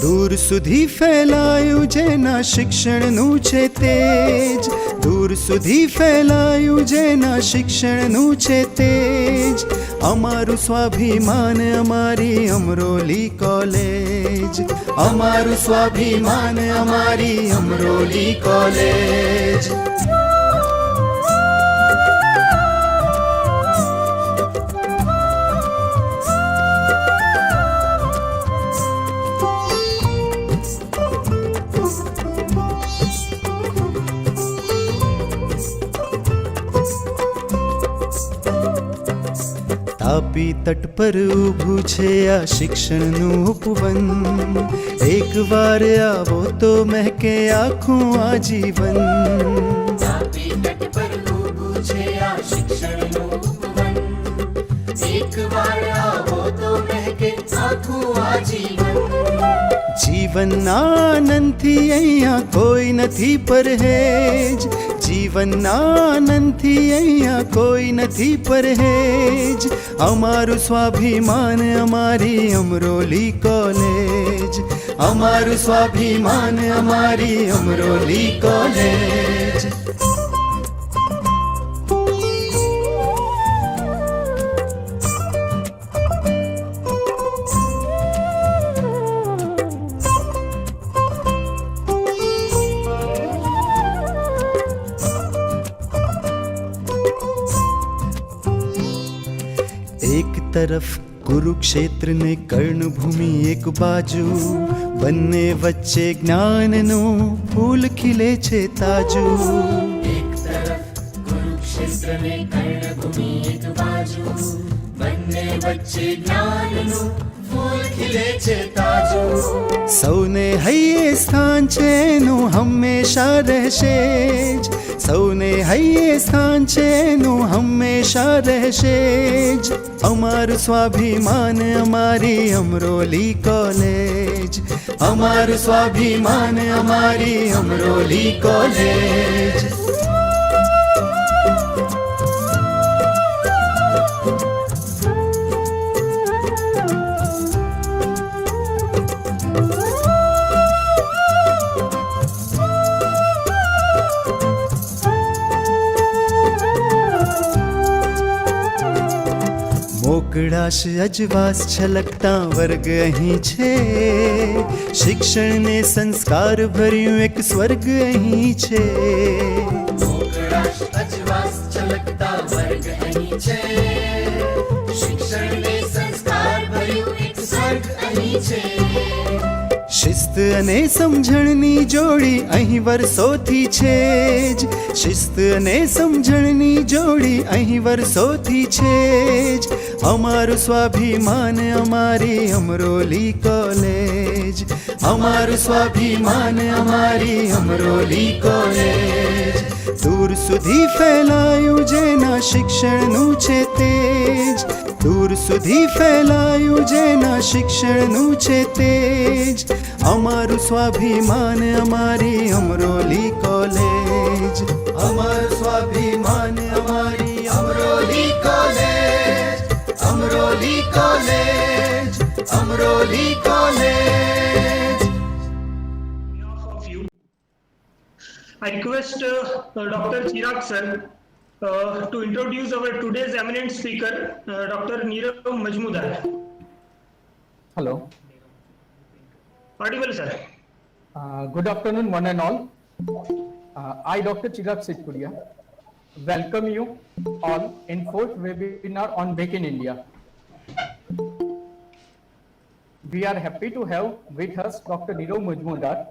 દૂર સુધી ફેલાયું જેના શિક્ષણનું છે તેજ, દૂર સુધી ફેલાયું જેના શિક્ષણનું છે તેજ, અમારું સ્વાભિમાન અમારી અમરોલી કોલેજ, અમારું સ્વાભિમાન અમારી અમરોલી કોલેજ. તાપી તટ પર ઊભું છે આ શિક્ષણનું ઉપવન, એકવાર આવો તો મહેકે આખું આજીવન. તાપી તટ પર ઊભું છે આ શિક્ષણનું ઉપવન, એકવાર આવો તો મહેકે આખું આજીવન. જીવનના આનંદથી અહીંયા કોઈ નથી પરહેજ, જીવનના આનંદથી અહીંયા કોઈ નથી પરહેજ, અમારું સ્વાભિમાન અમારી અમરોલી કોલેજ, અમારું સ્વાભિમાન અમારી અમરોલી કોલેજ. एक तरफ कुरुक्षेत्र ने कर्णभूमि एक बाजू, બંને વચ્ચે જ્ઞાનનું ફૂલ ખીલે છે તાજુ. એક તરફ કુરુક્ષેત્ર ને કર્ણભૂમિ એક બાજુ, બંને વચ્ચે જ્ઞાનનું ફૂલ ખીલે છે તાજુ. સૌને હૈયે સ્થાન છે એનું હંમેશા રહેશે જ, સૌને હૈયે સ્થાન છે એનું હંમેશા રહેશે જ, અમારું સ્વાભિમાન અમારી અમરોલી કોલેજ, અમારું સ્વાભિમાન અમારી અમરોલી કોલેજ. મોકળાશ અજવાસ છલકતા વર્ગ અહીં છે, શિક્ષણને સંસ્કાર ભર્યું એક સ્વર્ગ અહીં છે. મોકળાશ અજવાસ છલકતા વર્ગ અહીં છે, શિક્ષણને સંસ્કાર ભર્યું એક સ્વર્ગ અહીં છે. શિસ્ત અને સમજણની જોડી અહીં વર્ષોથી છે જ, શિસ્ત અને સમજણની જોડી અહીં વર્ષોથી છે જ, અમારું સ્વાભિમાન અમારી અમરોલી કોલેજ, અમારું સ્વાભિમાન અમારી અમરોલી કોલેજ. દૂર સુધી ફેલાયું જેના શિક્ષણનું છે તેજ, દૂર સુધી ફેલાયું જેના શિક્ષણનું છે તેજ, અમારું સ્વાભિમાન અમારી અમરોલી કોલેજ, અમારું સ્વાભિમાન અમારી Amroli college, Amroli college, Amroli college. I request Dr. Chirag sir to introduce our today's eminent speaker, Dr. Nirav Majmudar. Hello. Audible, sir. Good afternoon, one and all. I, Dr. Chirag Sitpuria, welcome you all in fourth webinar on Make in India. We are happy to have with us Dr. Nirav Majmudar.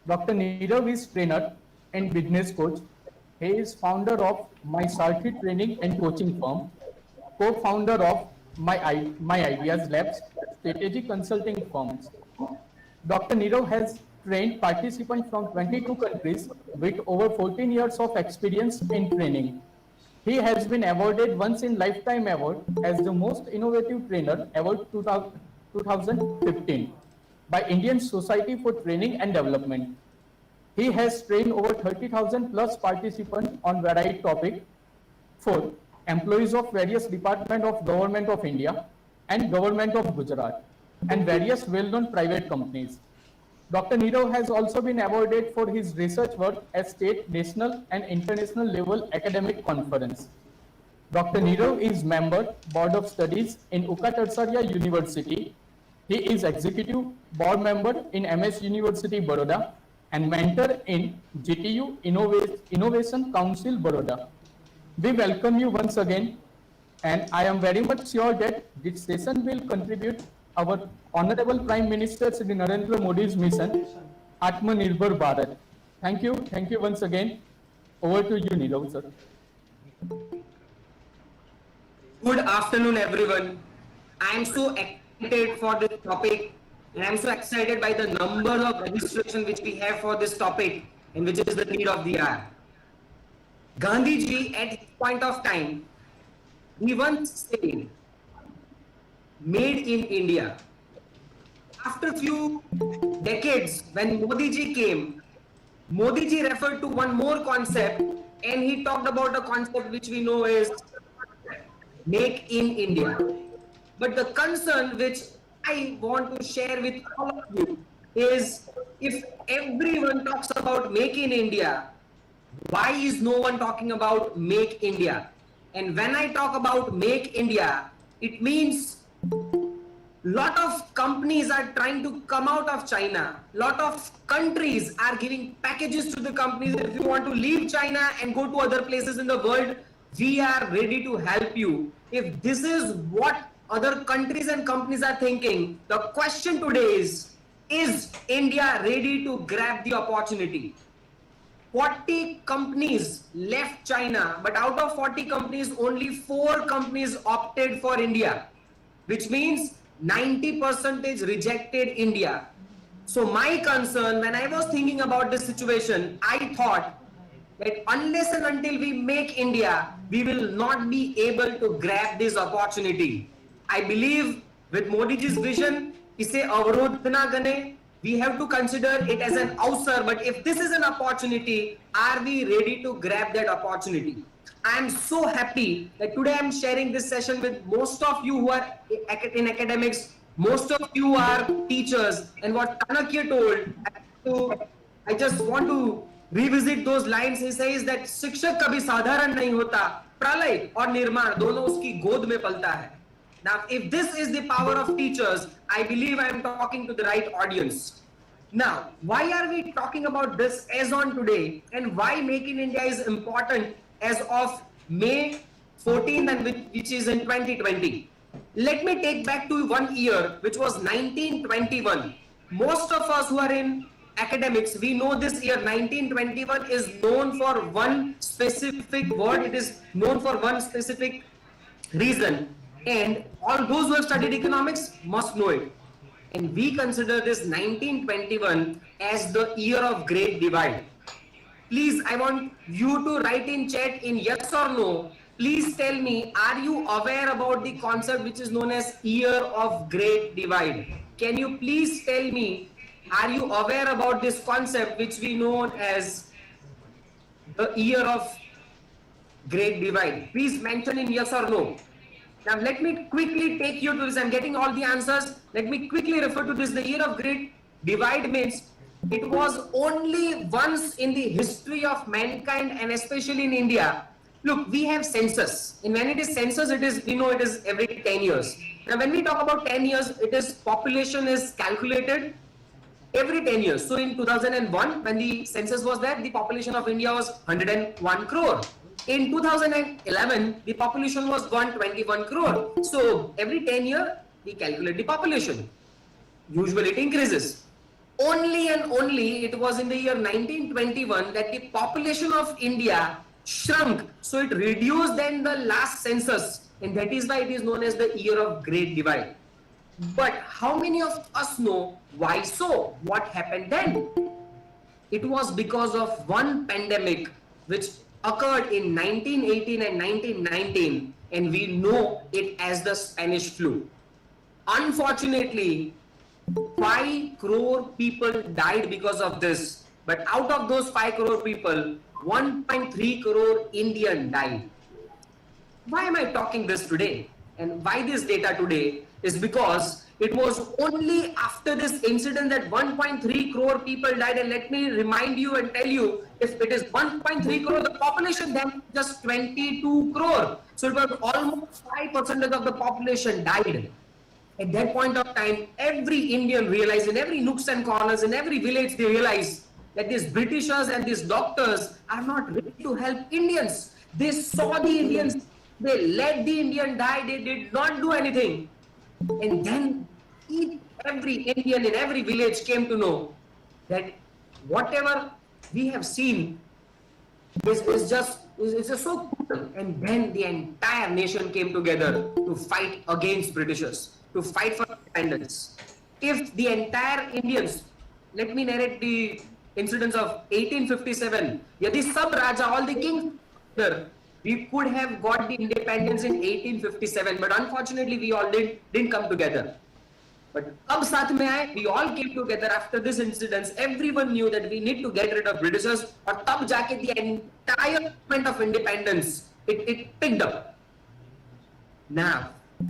Dr. Nirav is trainer and business coach. He is founder of My Sarthi Training and Coaching Firm, co-founder of My Ideas Labs, strategic consulting firms. Dr. Nirav has trained participants from 22 countries with over 14 years of experience in training. He has been awarded once in lifetime award as the most innovative trainer award 2015 by Indian Society for Training and Development. He has trained over 30,000 plus participants on variety topics for employees of various departments of Government of India and Government of Gujarat and various well-known private companies. Dr. Nirav has also been awarded for his research work at state, national and international level academic conference. Dr. Nirav is member Board of Studies in Uka-Tarsaria University. He is executive board member in MS University Baroda and mentor in GTU Innovation Council Baroda. We welcome you once again, and I am very much sure that this session will contribute our Honorable Prime Minister Shri Narendra Modi's mission, Atmanirbhar Bharat. Thank you once again. Over to you, Nirav, sir. Good afternoon, everyone. I am so excited for this topic, and I am so excited by the number of registration which we have for this topic, and which is the need of the hour. Gandhi ji, at this point of time, he once said, "Made in India." After few decades, when Modi ji came, Modi ji referred to one more concept, and he talked about a concept which we know is Make in India. But the concern which I want to share with all of you is, if everyone talks about Make in India, why is no one talking about Make India? And when I talk about Make India, it means lot of companies are trying to come out of China. Lot of countries are giving packages to the companies. If you want to leave China and go to other places in the world, we are ready to help you. If this is what other countries and companies are thinking, the question today is India ready to grab the opportunity? 40 companies left China, but out of 40 companies, only 4 companies opted for India, which means 90% rejected India. So my concern, when I was thinking about this situation, I thought that unless and until we make India, we will not be able to grab this opportunity. I believe with Modi ji's vision, ise avrodh na kare, we have to consider it as an avsar. But if this is an opportunity, are we ready to grab that opportunity? I am so happy that today I am sharing this session with most of you who are in academics, most of you are teachers, and what Chanakya told, I just want to revisit those lines. He says that शिक्षक कभी साधारण नहीं होता, प्रलय और निर्माण दोनों उसकी गोद में पलता है. Now, if this is the power of teachers, I believe I am talking to the right audience. Now, why are we talking about this as on today, and why Make in India is important as of May 14th, and which is in 2020? Let me take back to one year, which was 1921. Most of us who are in academics, we know this year 1921 is known for one specific word. It is known for one specific reason, and all those who have studied economics must know it. And we consider this 1921 as the year of Great Divide. Please, I want you to write in chat in yes or no. Please tell me, are you aware about the concept which is known as year of Great Divide? Can you please tell me, are you aware about this concept which we know as the year of Great Divide? Please mention in yes or no. Now let me quickly take you to this. I'm getting all the answers. Let me quickly refer to this. The year of Great Divide means it was only once in the history of mankind, and especially in India. Look, we have census, and when it is census, it is, we know it is every 10 years. Now when we talk about 10 years, it is population is calculated every 10 years. So in 2001, when the census was there, the population of India was 101 crore. In 2011, the population was 121 crore. So every 10 years, we calculate the population. Usually it increases. Only and only it was in the year 1921 that the population of India shrunk. So it reduced than the last census. And that is why it is known as the year of Great Divide. But how many of us know why so? What happened then? it was because of one pandemic which occurred in 1918 and 1919, and we know it as the Spanish flu. Unfortunately, 5 crore people died because of this. But out of those 5 crore people, 1.3 crore Indian died. Why am I talking this today? And why this data today is because it was only after this incident that 1.3 crore people died. And let me remind you and tell you, if it is 1.3 crore, the population then just 22 crore. So it was almost 5% of the population died. At that point of time, every Indian realized, in every nooks and corners, in every village, they realized that these Britishers and these doctors are not ready to help Indians. They saw the Indians, they let the Indian die, they did not do anything. And then every Indian in every village came to know that whatever we have seen is just so brutal. And then the entire nation came together to fight against Britishers, to fight for independence. If the entire Indians, let me narrate the incidents of 1857, yadi sab Raja, all the kings, we could have got the independence in 1857, but unfortunately we all didn't come together. But ab saath mein aaye, we all came together after this incident. Everyone knew that we need to get rid of Britishers, or tab jaake the entire movement of independence, it picked up. Now,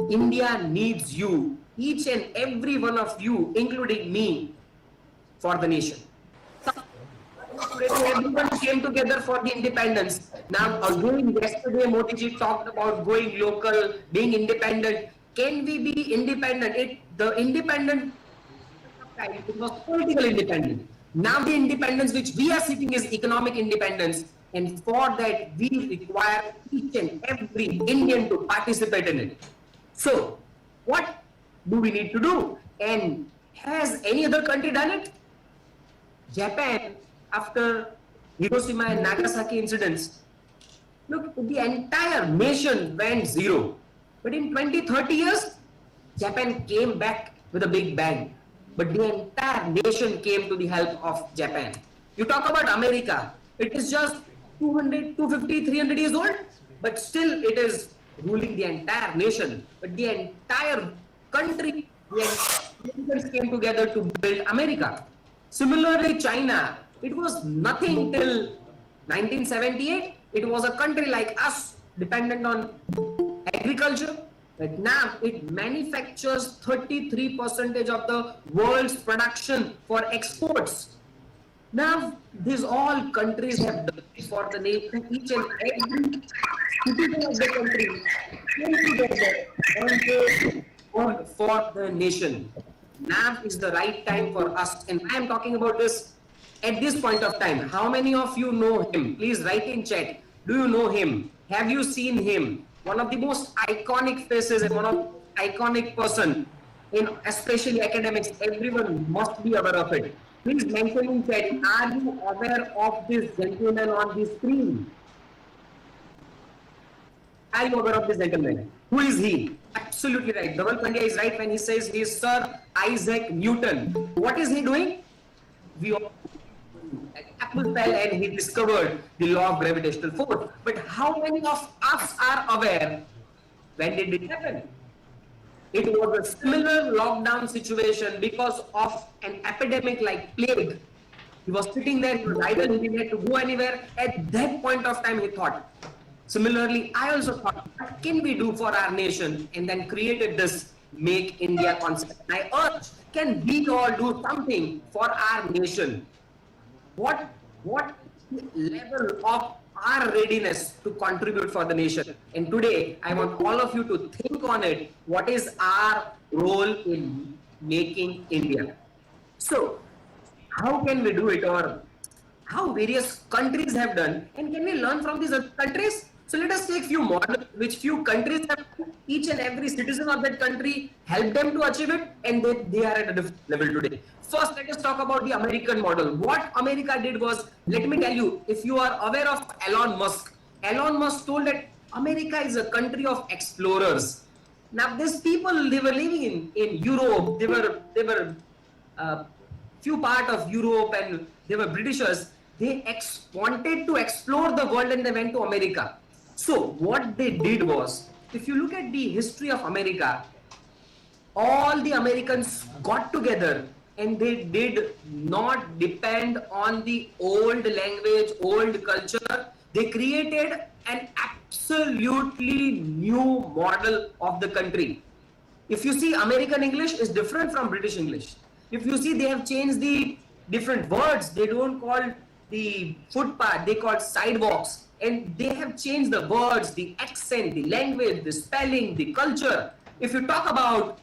India needs you, each and every one of you, including me, for the nation. Everyone came together for the independence. Now, again, yesterday Modi ji talked about going local, being independent. Can we be independent? The independent, it was political independence. Now the independence which we are seeking is economic independence. And for that, we require each and every Indian to participate in it. So, what do we need to do? And has any other country done it? Japan, after Hiroshima and Nagasaki incidents, look, the entire nation went zero. But in 20-30 years, Japan came back with a big bang. But the entire nation came to the help of Japan. You talk about America, it is just 200, 250, 300 years old, but still it is ruling the entire nation. But the entire country, the Americans came together to build America. Similarly, China, it was nothing till 1978. It was a country like us, dependent on agriculture. But now it manufactures 33% of the world's production for exports. Now, these all countries have done this for the nation. Each and every citizen of the country came together and for the nation. Now is the right time for us, and I am talking about this at this point of time. How many of you know him? Please write in chat. Do you know him? Have you seen him? One of the most iconic faces and one of the iconic person in especially academics. Everyone must be aware of it. Please mention in chat, are you aware of this gentleman on the screen? Are you aware of this gentleman? Who is he? Absolutely right. Dhaval Pandya is right when he says he is Sir Isaac Newton. What is he doing? We all apple fell and he discovered the law of gravitational force. But how many of us are aware when did it happen? It was a similar lockdown situation because of an epidemic like plague. He was sitting there, he was idle, he didn't have to go anywhere. At that point of time, he thought. Similarly, I also thought, what can we do for our nation? And then created this Make India concept. I urge, can we all do something for our nation? What level of our readiness to contribute for the nation? And today, I want all of you to think on it. What is our role in making India? So, how can we do it, or how various countries have done, and can we learn from these other countries? So let us take few models which few countries have. Each and every citizen of that country help them to achieve it, and they are at a different level today. First, let us talk about the American model. What America did was, let me tell you, if you are aware of Elon Musk told that America is a country of explorers. Now, these people, they were living in Europe, they were few part of Europe and they were Britishers, they wanted to explore the world and they went to America. So what they did was, if you look at the history of America, all the Americans got together and they did not depend on the old language, old culture. They created an absolutely new model of the country. If you see, American English is different from British English. If you see, they have changed the different words. They don't call the footpath, they call sidewalks. And they have changed the words, the accent, the language, the spelling, the culture. If you talk about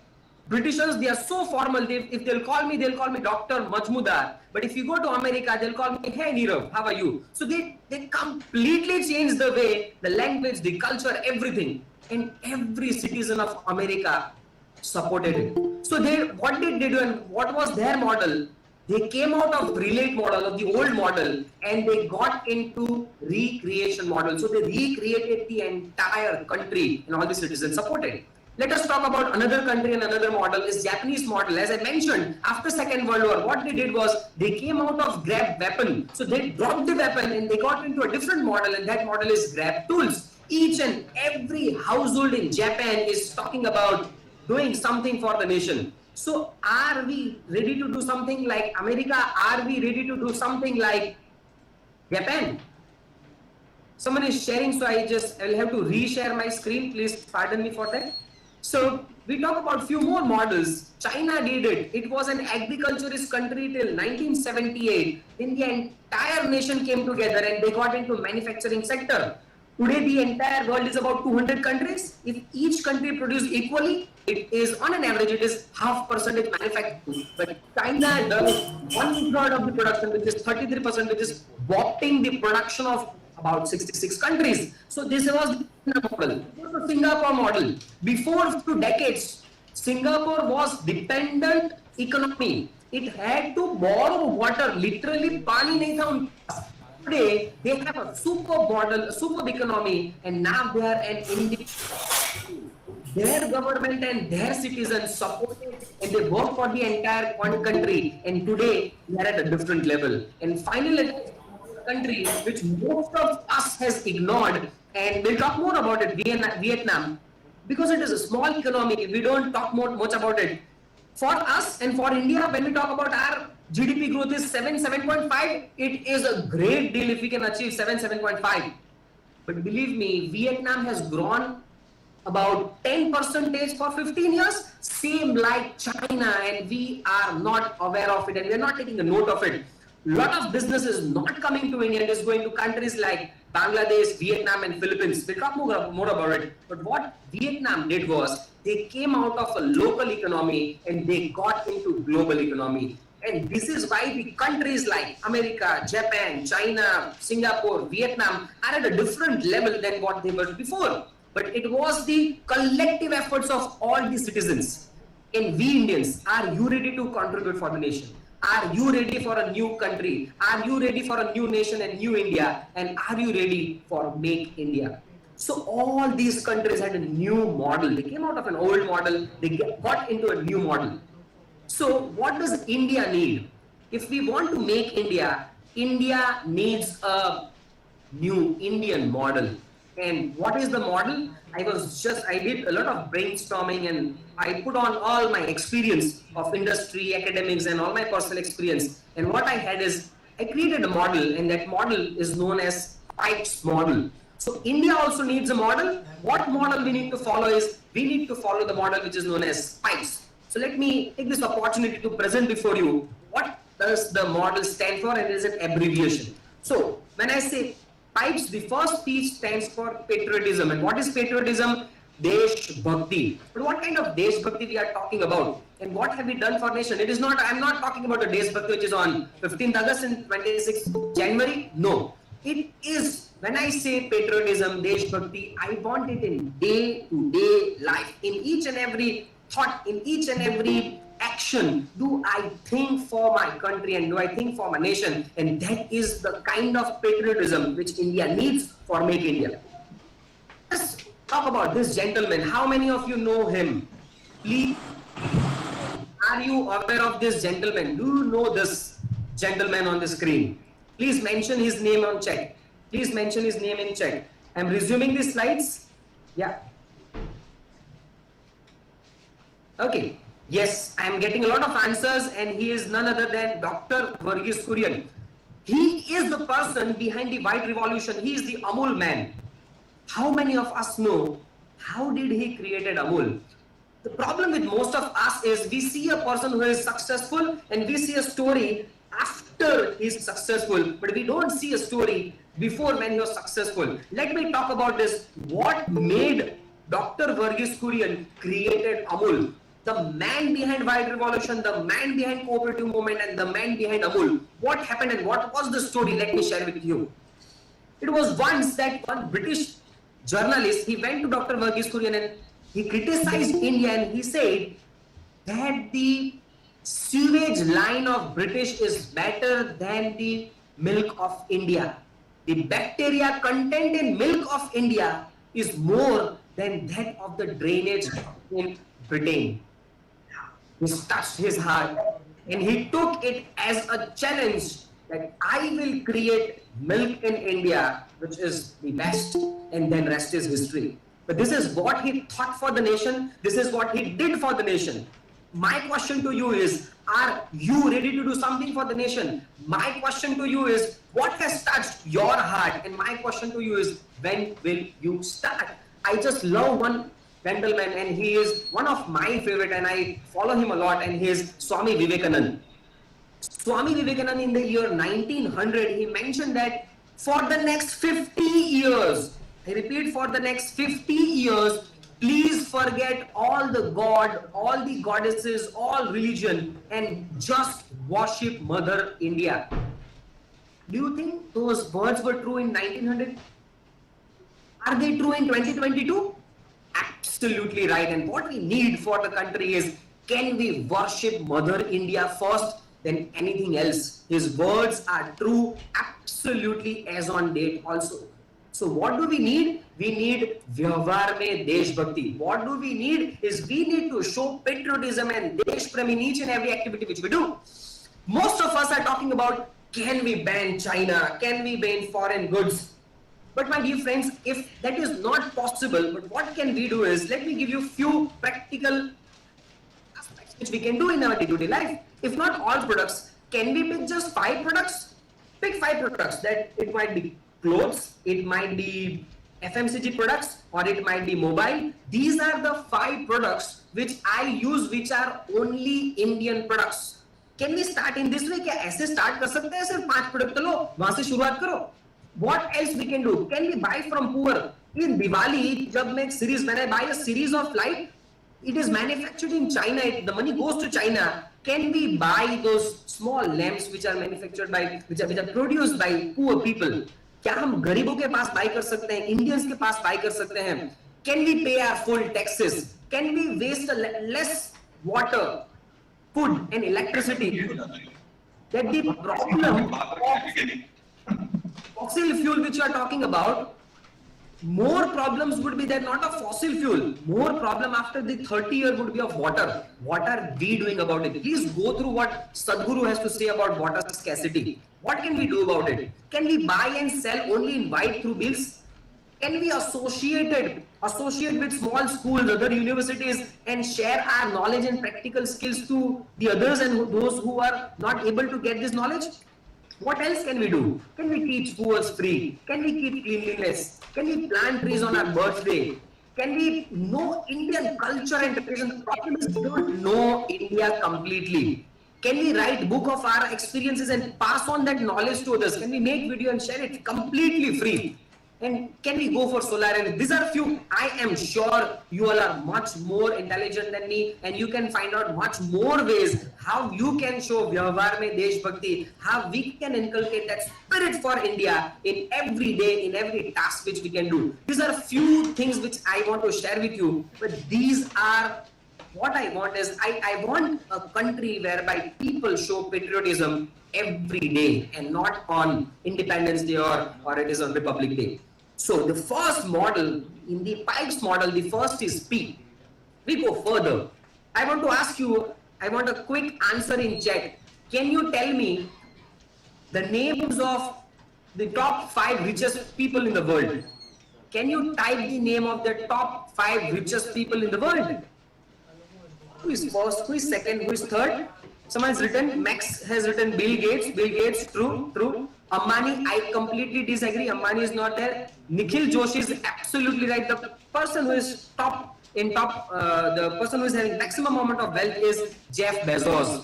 Britishers, they are so formal. If they'll call me Dr. Majmudar. But if you go to America, they'll call me, hey Nirav, how are you? So they completely changed the way, the language, the culture, everything. And every citizen of America supported it. So what they did and what was their model? They came out of relate model, of the old model, and they got into recreation model. So they recreated the entire country and all the citizens supported it. Let us talk about another country and another model is Japanese model. As I mentioned, after Second World War, what they did was they came out of grab weapon. So they dropped the weapon and they got into a different model, and that model is grab tools. Each and every household in Japan is talking about doing something for the nation. So are we ready to do something like America? Are we ready to do something like Japan? Someone is sharing, so I'll have to reshare my screen. Please pardon me for that. So we talk about few more models. China did it. It was an agriculturist country till 1978. Then the entire nation came together and they got into manufacturing sector. Today, the entire world is about 200 countries. If each country produces equally, it is on an average, it is 0.5% manufacturing. But China does 1/3 of the production, which is 33%, which is whopping the production of about 66 countries. So this was the model. This was the Singapore model. Before 2 decades, Singapore was dependent economy. It had to borrow water. Literally, pani nahi tha unke paas. Today, they have a superb model, a superb economy, and now they are an independent. Their government and their citizens supported and they work for the entire country. And today, they are at a different level. And finally, country which most of us has ignored, and we'll talk more about it, Vietnam, because it is a small economy. We don't talk much about it. For us and for India, when we talk about our GDP growth is 7.5, it is a great deal if we can achieve 7.5. But believe me, Vietnam has grown about 10% for 15 years, same like China, and we are not aware of it and we are not taking a note of it. Lot of business is not coming to India, it is going to countries like Bangladesh, Vietnam and Philippines. We'll talk more about it. But what Vietnam did was they came out of a local economy and they got into global economy. And this is why the countries like America, Japan, China, Singapore, Vietnam are at a different level than what they were before. But it was the collective efforts of all the citizens. And we Indians, are you ready to contribute for the nation? Are you ready for a new country? Are you ready for a new nation and new India? And are you ready for Make India? So all these countries had a new model. They came out of an old model. They got into a new model. So what does India need? If we want to make India, India needs a new Indian model. And what is the model? I did a lot of brainstorming and I put on all my experience of industry, academics and all my personal experience. And what I had is, I created a model and that model is known as PIPES model. So India also needs a model. What model we need to follow is, we need to follow the model which is known as PIPES. So let me take this opportunity to present before you, what does the model stand for and is an abbreviation. So when I say PIPES, the first P stands for patriotism. And what is patriotism? Desh Bhakti. But what kind of Desh Bhakti we are talking about? And what have we done for nation? It is not, I'm not talking about a Desh Bhakti which is on 15th August and 26th January. No. It is, when I say patriotism, Desh Bhakti, I want it in day-to-day life. In each and every thought, in each and every action, do I think for my country and do I think for my nation? And that is the kind of patriotism which India needs for Make India. Let's talk about this gentleman. How many of you know him? Please are you aware of this gentleman? Do you know this gentleman on the screen? Please mention his name on chat. Please mention his name in chat. I'm resuming the slides. Yeah. Okay. Yes, I am getting a lot of answers, and he is none other than Dr. Verghese Kurian. He is the person behind the white revolution. He is the Amul man. How many of us know how did he created Amul? The problem with most of us is we see a person who is successful and we see a story after he's successful, but we don't see a story before when he was successful. Let me talk about this. What made Dr. Verghese Kurian created Amul? The man behind white revolution, the man behind cooperative movement, and the man behind Amul. What happened and what was the story? Let me share with you. It was once that one British journalist, he went to Dr. Verghese Kurian and he criticized India, and he said that the sewage line of British is better than the milk of India. The bacteria content in milk of India is more than that of the drainage in Britain. This touched his heart, and he took it as a challenge that I will create milk in India, which is the best, and then rest is history. But this is what he thought for the nation. This is what he did for the nation. My question to you is, are you ready to do something for the nation? My question to you is, what has touched your heart? And my question to you is, when will you start? I just love one gentleman, and he is one of my favorite, and I follow him a lot, and he is Swami Vivekananda. Swami Vivekananda in the year 1900, he mentioned that for the next 50 years, I repeat, for the next 50 years, please forget all the God, all the goddesses, all religion, and just worship Mother India. Do you think those words were true in 1900? Are they true in 2022? Absolutely right. And what we need for the country is, can we worship Mother India first than anything else? His words are true, absolutely as on date also. So what do we need? We need Vyavhar mein Desh Bhakti. What do we need is, we need to show patriotism and Desh Prem in each and every activity which we do. Most of us are talking about, can we ban China? Can we ban foreign goods? But my dear friends, if that is not possible, but what can we do is, let me give you few practical aspects which we can do in our day-to-day life. If not all products, can we pick just 5 products? Pick 5 products. That it might be clothes, it might be FMCG products, or it might be mobile. These are the 5 products which I use, which are only Indian products. Can we start in this way? क्या ऐसे start कर सकते हैं? सिर्फ 5 product लो, वहाँ से शुरुआत करो. What else we can do? Can we buy from poor? In Diwali, जब मैं एक series, when I buy a series of light, it is manufactured in China. The money goes to China. Can we buy those small lamps which are manufactured by, which are produced by poor people? क्या हम गरीबों के पास buy कर सकते हैं? Indians के पास buy कर सकते हैं? Can we pay our full taxes? Can we waste less water, food and electricity? That the problem of fossil fuel which you are talking about, more problems would be there, not of fossil fuel. More problem after the 30 year would be of water. What are we doing about it? Please go through what Sadhguru has to say about water scarcity. What can we do about it? Can we buy and sell only in white through bills? Can we associate with small schools, other universities, and share our knowledge and practical skills to the others and those who are not able to get this knowledge? What else can we do? Can we teach schools free? Can we keep cleanliness? Can we plant trees on our birthday? Can we know Indian culture and tradition? The problem is we don't know India completely. Can we write book of our experiences and pass on that knowledge to others? Can we make video and share it completely free? And can we go for solar energy? These are few. I am sure you all are much more intelligent than me, and you can find out much more ways how you can show Vyavhar mein Desh Bhakti, how we can inculcate that spirit for India in every day, in every task which we can do. These are few things which I want to share with you, but these are what I want is, I want a country whereby people show patriotism every day and not on Independence Day or it is on Republic Day. So the first model, in the PIPES model, the first is P. We go further. I want to ask you, I want a quick answer in chat. Can you tell me the names of the top 5 richest people in the world? Can you type the name of the top 5 richest people in the world? Who is first? Who is second? Who is third? Someone has written, Max has written Bill Gates. Bill Gates, true, true. Ambani, I completely disagree. Ambani is not there. Nikhil Joshi is absolutely right. The person who is the person who is having maximum amount of wealth is Jeff Bezos.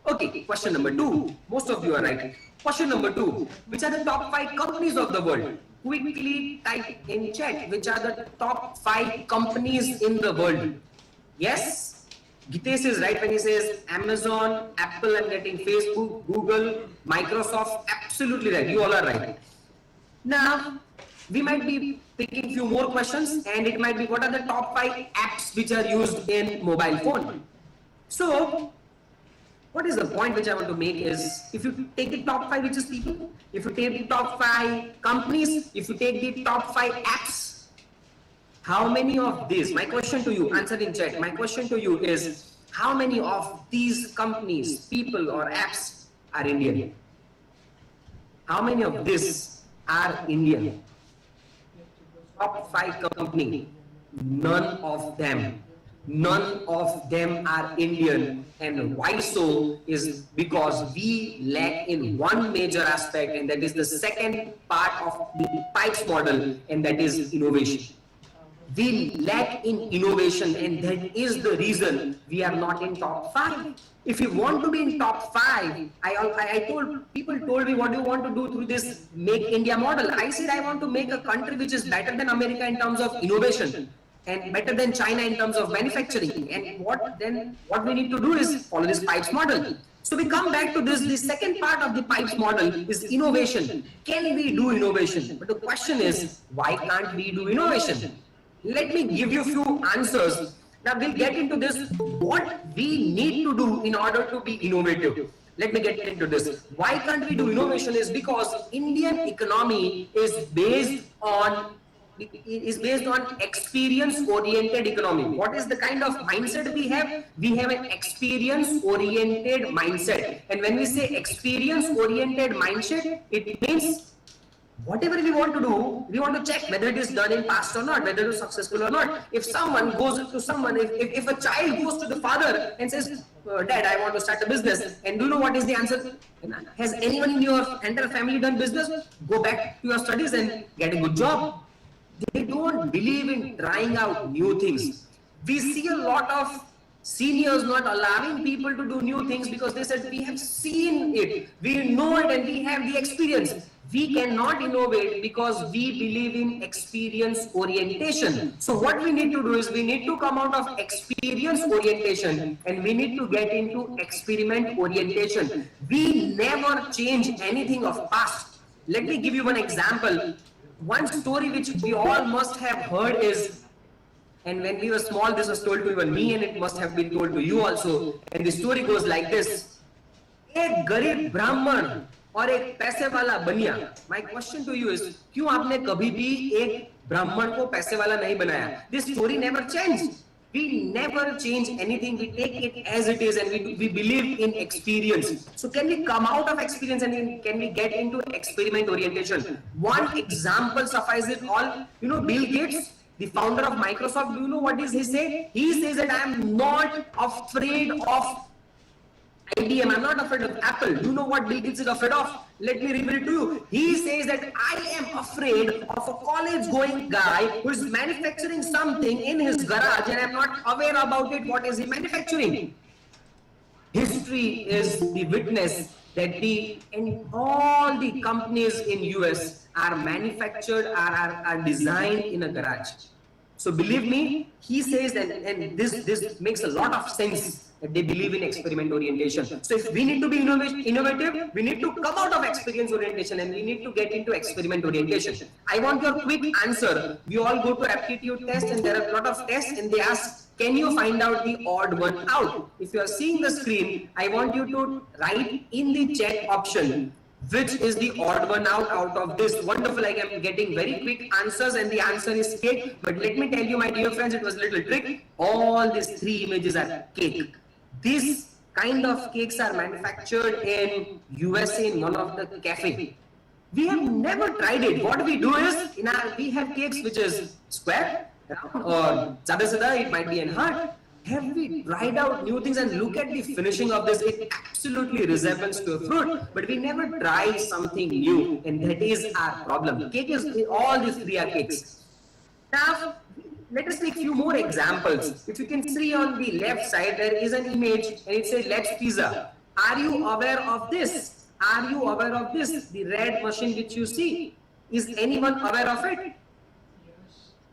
Okay, question number 2. Most of you are right. Question number 2. Which are the top 5 companies of the world? Quickly type in chat. Which are the top 5 companies in the world? Yes. Gitesh is right when he says Amazon, Apple, I'm getting Facebook, Google, Microsoft. Absolutely right. You all are right. Now, we might be picking few more questions, and it might be what are the top 5 apps which are used in mobile phone. So, what is the point which I want to make is, if you take the top 5 richest people, if you take the top 5 companies, if you take the top 5 apps, how many of these, my question to you, answer in chat, my question to you is, how many of these companies, people or apps are Indian? How many of these are Indian? Top 5 company, none of them are Indian. And why so is because we lack in one major aspect, and that is the second part of the PIPES model, and that is innovation. We lack in innovation, and that is the reason we are not in top 5. If you want to be in top 5, people told me, what do you want to do through this Make India model? I said I want to make a country which is better than America in terms of innovation and better than China in terms of manufacturing. And what we need to do is follow this PIPES model. So we come back to this. The second part of the PIPES model is innovation. Can we do innovation? But the question is, why can't we do innovation? Let me give you a few answers. Now we'll get into this, what we need to do in order to be innovative. Let me get into this. Why can't we do innovation is because Indian economy is based on experience-oriented economy. What is the kind of mindset we have? We have an experience-oriented mindset. And when we say experience-oriented mindset, it means whatever we want to do, we want to check whether it is done in past or not, whether it is successful or not. If someone goes to someone, if a child goes to the father and says, Dad, I want to start a business, and do you know what is the answer? Has anyone in your entire family done business? Go back to your studies and get a good job. They don't believe in trying out new things. We see a lot of seniors not allowing people to do new things because they said, we have seen it, we know it, and we have the experience. We cannot innovate because we believe in experience orientation. So what we need to do is we need to come out of experience orientation and we need to get into experiment orientation. We never change anything of past. Let me give you one example. One story which we all must have heard is, and when we were small, this was told to even me, and it must have been told to you also. And the story goes like this. एक गरीब ब्राह्मण और एक पैसे वाला बनिया. My question to you is, क्यों आपने कभी भी एक ब्राह्मण को पैसे वाला नहीं बनाया? This story never changed. We never change anything. We take it as it is, and we believe in experience. So can we come out of experience and can we get into experiment orientation? One example suffices all. You know, Bill Gates, the founder of Microsoft, do you know what does he say? He says that I am not afraid of IBM, I'm not afraid of Apple. Do you know what Bill Gates is afraid of? Let me reveal it to you. He says that I am afraid of a college going guy who is manufacturing something in his garage and I'm not aware about it. What is he manufacturing? History is the witness that all the companies in US are manufactured, are designed in a garage. So believe me, he says that, and this makes a lot of sense, that they believe in experiment orientation. So if we need to be innovative, we need to come out of experience orientation and we need to get into experiment orientation. I want your quick answer. We all go to aptitude test and there are a lot of tests and they ask, can you find out the odd one out? If you are seeing the screen, I want you to write in the chat option, which is the odd one out of this. Wonderful, I am getting very quick answers and the answer is cake. But let me tell you, my dear friends, it was a little trick. All these three images are cake. These kind of cakes are manufactured in USA in one of the cafe. We have never tried it. What we do is, we have cakes which is square, round, or sada sada, it might be in heart. Have we tried out new things and look at the finishing of this? It absolutely resembles to a fruit, but we never try something new, and that is our problem. Cake is, all these three are cakes. Now, let us take few more examples. If you can see on the left side, there is an image and it says Let's Pizza. Are you aware of this? Are you aware of this? The red machine which you see. Is anyone aware of it?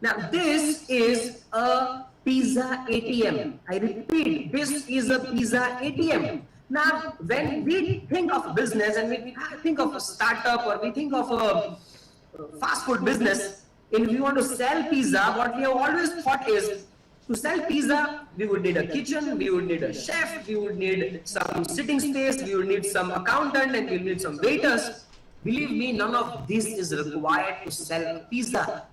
Now, this is a pizza ATM. I repeat, this is a pizza ATM. Now, when we think of business and we think of a startup or we think of a fast food business, and if we want to sell pizza, what we have always thought is, to sell pizza, we would need a kitchen, we would need a chef, we would need some sitting space, we would need some accountant, and we will need some waiters. Believe me, none of this is required to sell pizza.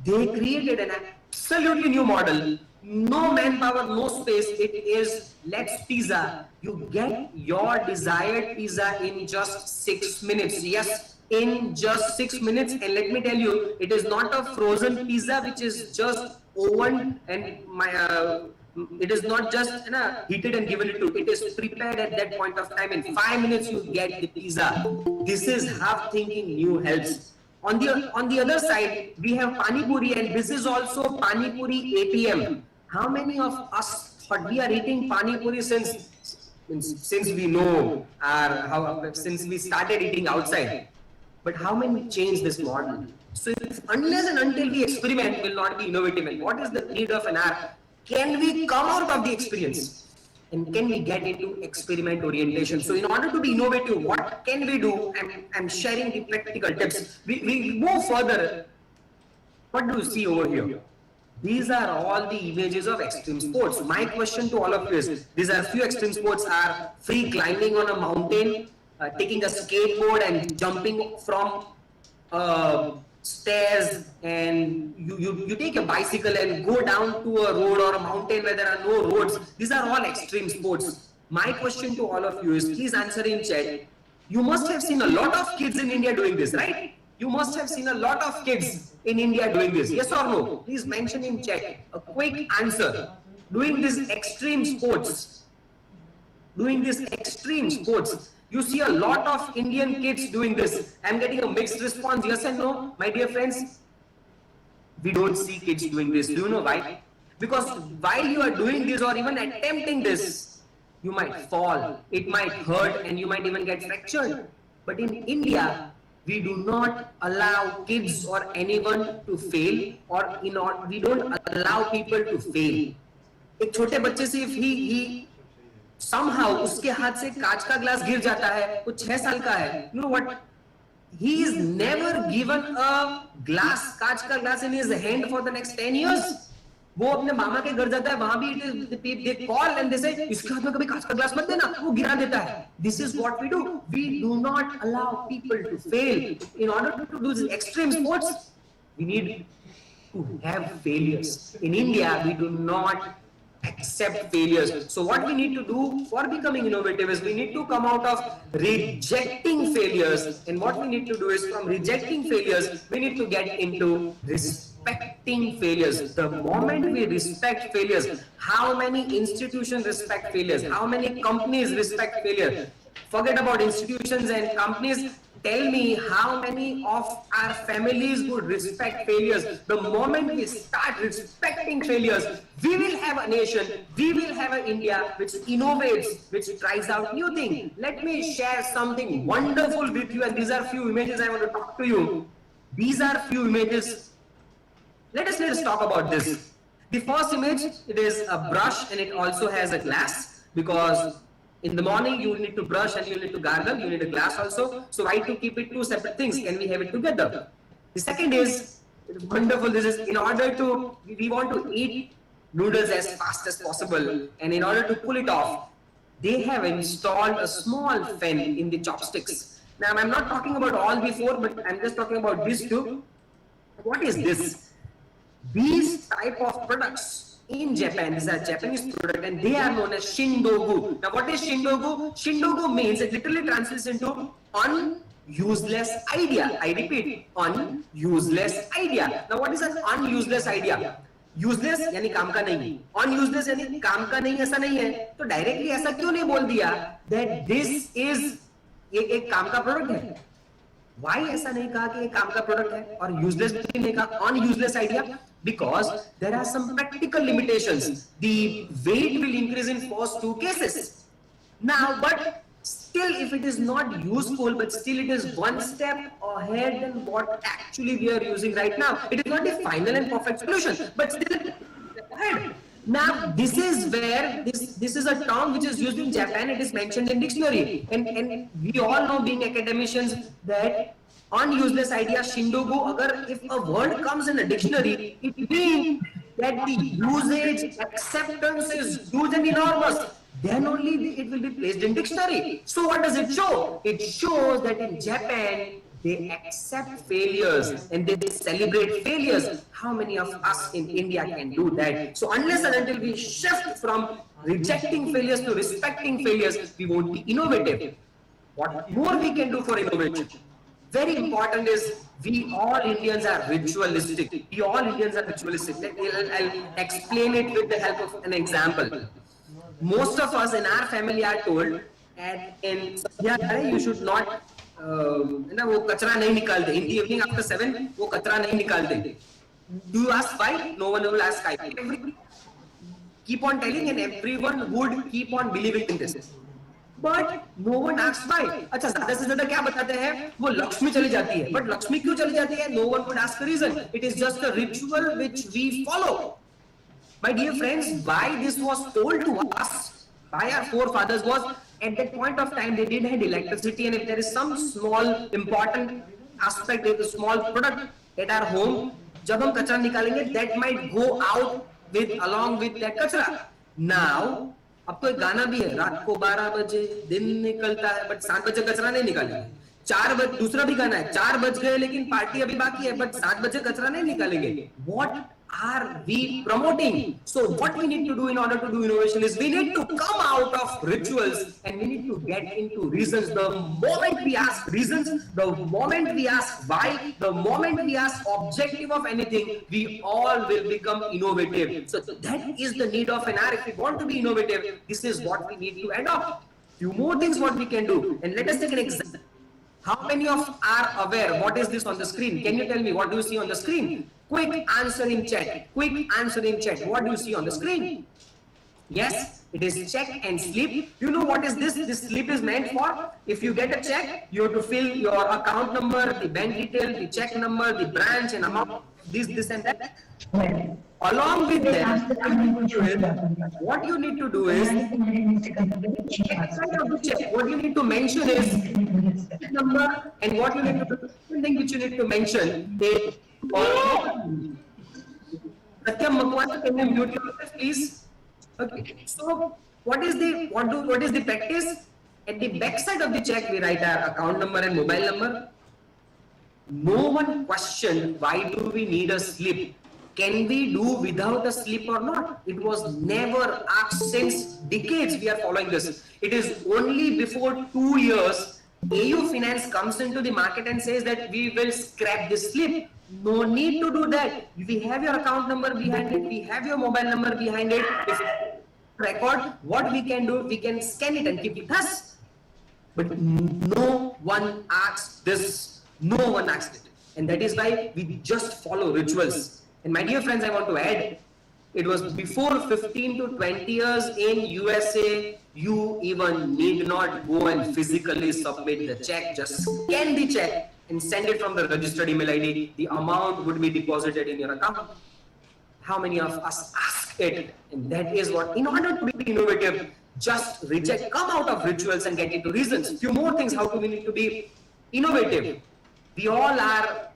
They created an absolutely new model. No manpower, no space. It is Let's Pizza. You get your desired pizza in just 6 minutes. Yes, in just 6 minutes. And let me tell you, it is not a frozen pizza which is just ovened and it is not just heated and given it to. It is prepared at that point of time. In 5 minutes, you get the pizza. This is how thinking new helps. On the other side, we have Pani Puri, and this is also Pani Puri ATM. How many of us thought we are eating Pani Puri since we know, since we started eating outside? But how many change this model? So unless and until we experiment, we will not be innovative. And what is the need of an hour? Can we come out of the experience? And can we get into experiment orientation? So in order to be innovative, what can we do? I'm sharing the practical tips. We move further. What do you see over here? These are all the images of extreme sports. My question to all of you is, these are few extreme sports are free climbing on a mountain, taking a skateboard and jumping from stairs, and you take a bicycle and go down to a road or a mountain where there are no roads. These are all extreme sports. My question to all of you is, please answer in chat. You must have seen a lot of kids in India doing this, right? You must have seen a lot of kids in India doing this. Yes or no? Please mention in chat a quick answer. Doing these extreme sports. Doing these extreme sports. You see a lot of Indian kids doing this. I'm getting a mixed response, yes and no. My dear friends, we don't see kids doing this. Do you know why? Because while you are doing this or even attempting this, you might fall, it might hurt, and you might even get fractured. But in India, we do not allow kids or anyone to fail, or we don't allow people to fail. एक छोटे बच्चे से if he somehow उसके हाथ से कांच का glass गिर जाता है, वो 6 साल का है, you know what? He is never given a glass, कांच का glass in his hand for the next 10 years. वो अपने मामा के घर जाता है, वहां भी they call and they say, इसके हाथ में कभी कांच का ग्लास मत देना, वो गिरा देता है. This is what we do. We do not allow people to fail. In order to do these extreme sports, we need to have failures. In India, we do not accept failures. So what we need to do for becoming innovative is we need to come out of rejecting failures. And what we need to do is from rejecting failures, we need to get into respecting failures. The moment we respect failures, how many institutions respect failures? How many companies respect failure? Forget about institutions and companies. Tell me how many of our families would respect failures. The moment we start respecting failures, we will have a nation, we will have an India which innovates, which tries out new things. Let me share something wonderful with you, and these are few images I want to talk to you. These are few images. Let us talk about this. The first image, it is a brush and it also has a glass, because in the morning you need to brush and you need to gargle, you need a glass also. So why to keep it two separate things? Can we have it together? The second is wonderful. This is in order to, we want to eat noodles as fast as possible, and in order to pull it off, they have installed a small fan in the chopsticks. Now I'm not talking about all before, but I'm just talking about these two. What is this? These type of products in Japan. This is a Japanese product and they are known as Shindogu. Now what is Shindogu? Shindogu means, it literally translates into useless idea. I repeat, useless idea. Now what is an useless idea? Useless यानी काम का नहीं, useless यानी काम का नहीं, ऐसा नहीं है. तो डायरेक्टली ऐसा क्यों नहीं बोल दिया that this is एक काम का प्रोडक्ट है? Why ऐसा नहीं कहा कि ये काम का प्रोडक्ट है और useless भी नहीं कहा, on useless idea? Because there are some practical limitations. The weight will increase in first two cases. Now, but still, if it is not useful, but still it is one step ahead than what actually we are using right now. It is not a final and perfect solution, but still ahead. Now, this is where this is a term which is used in Japan. It is mentioned in dictionary, and we all know, being academicians, that on useless idea, Shindogu, agar if a word comes in a dictionary, it means that the usage acceptance is huge and enormous. Then only it will be placed in dictionary. So what does it show? It shows that in Japan, they accept failures and they celebrate failures. How many of us in India can do that? So unless and until we shift from rejecting failures to respecting failures, we won't be innovative. What more we can do for innovation? Very important is, we all Indians are ritualistic. We all Indians are ritualistic. I'll explain it with the help of an example. Most of us in our family are told that in Sandhya you should not वो कचरा नहीं निकालते. In the evening after 7 वो कचरा नहीं निकालते. Do you ask why? No one will ask why. Everybody keep on telling and everyone would keep on believing in this. But no one asks why. अच्छा, ज़्यादा से ज़्यादा क्या बताते हैं? वो लक्ष्मी चली जाती है. But लक्ष्मी क्यों चली जाती है? No one would ask the reason. It is just a ritual which we follow. My dear friends, why this was told to us by our forefathers was, at that point of time they didn't have electricity, and if there is some small important aspect, a small product at our home, जब हम कचरा निकालेंगे, that might go out along with that कचरा. Now, अब तो एक गाना भी है, रात को 12 बजे दिन निकलता है, बट 7 बजे कचरा नहीं निकालेंगे. 4 बजे दूसरा भी गाना है, 4 बज गए लेकिन पार्टी अभी बाकी है, बट 7 बजे कचरा नहीं निकालेंगे. What are we promoting? So what we need to do in order to do innovation is, we need to come out of rituals and we need to get into reasons. The moment we ask reasons, the moment we ask why, the moment we ask objective of anything, we all will become innovative. So that is the need of an hour. If we want to be innovative, this is what we need to adopt. Few more things what we can do, and let us take an example. How many of are aware what is this on the screen? Can you tell me what do you see on the screen? Quick answer in chat. Quick answer in chat. What do you see on the screen? Yes, it is check and slip. You know what is this? This slip is meant for, if you get a check, you have to fill your account number, the bank detail, the check number, the branch and amount, this and that. Along with that, what you need to do is, what you need to mention is number, and what you need to do, second thing which you need to mention is, Satyam Makwan, can you mute yourself, please? Okay. So what is the practice? At the back side of the check, we write our account number and mobile number. No one questioned why do we need a slip. Can we do without a slip or not? It was never asked. Since decades we are following this. It is only before 2 years AU Finance comes into the market and says that we will scrap this slip. No need to do that. We have your account number behind it. We have your mobile number behind it. If record, what we can do, we can scan it and keep it with us. But no one asks this. No one asks it. And that is why we just follow rituals. And my dear friends, I want to add, it was before 15 to 20 years in USA, you even need not go and physically submit the check. Just scan the check and send it from the registered email ID. The amount would be deposited in your account. How many of us ask it? And that is what, in order to be innovative, just reject, come out of rituals and get into reasons. Few more things, how do we need to be innovative? We all are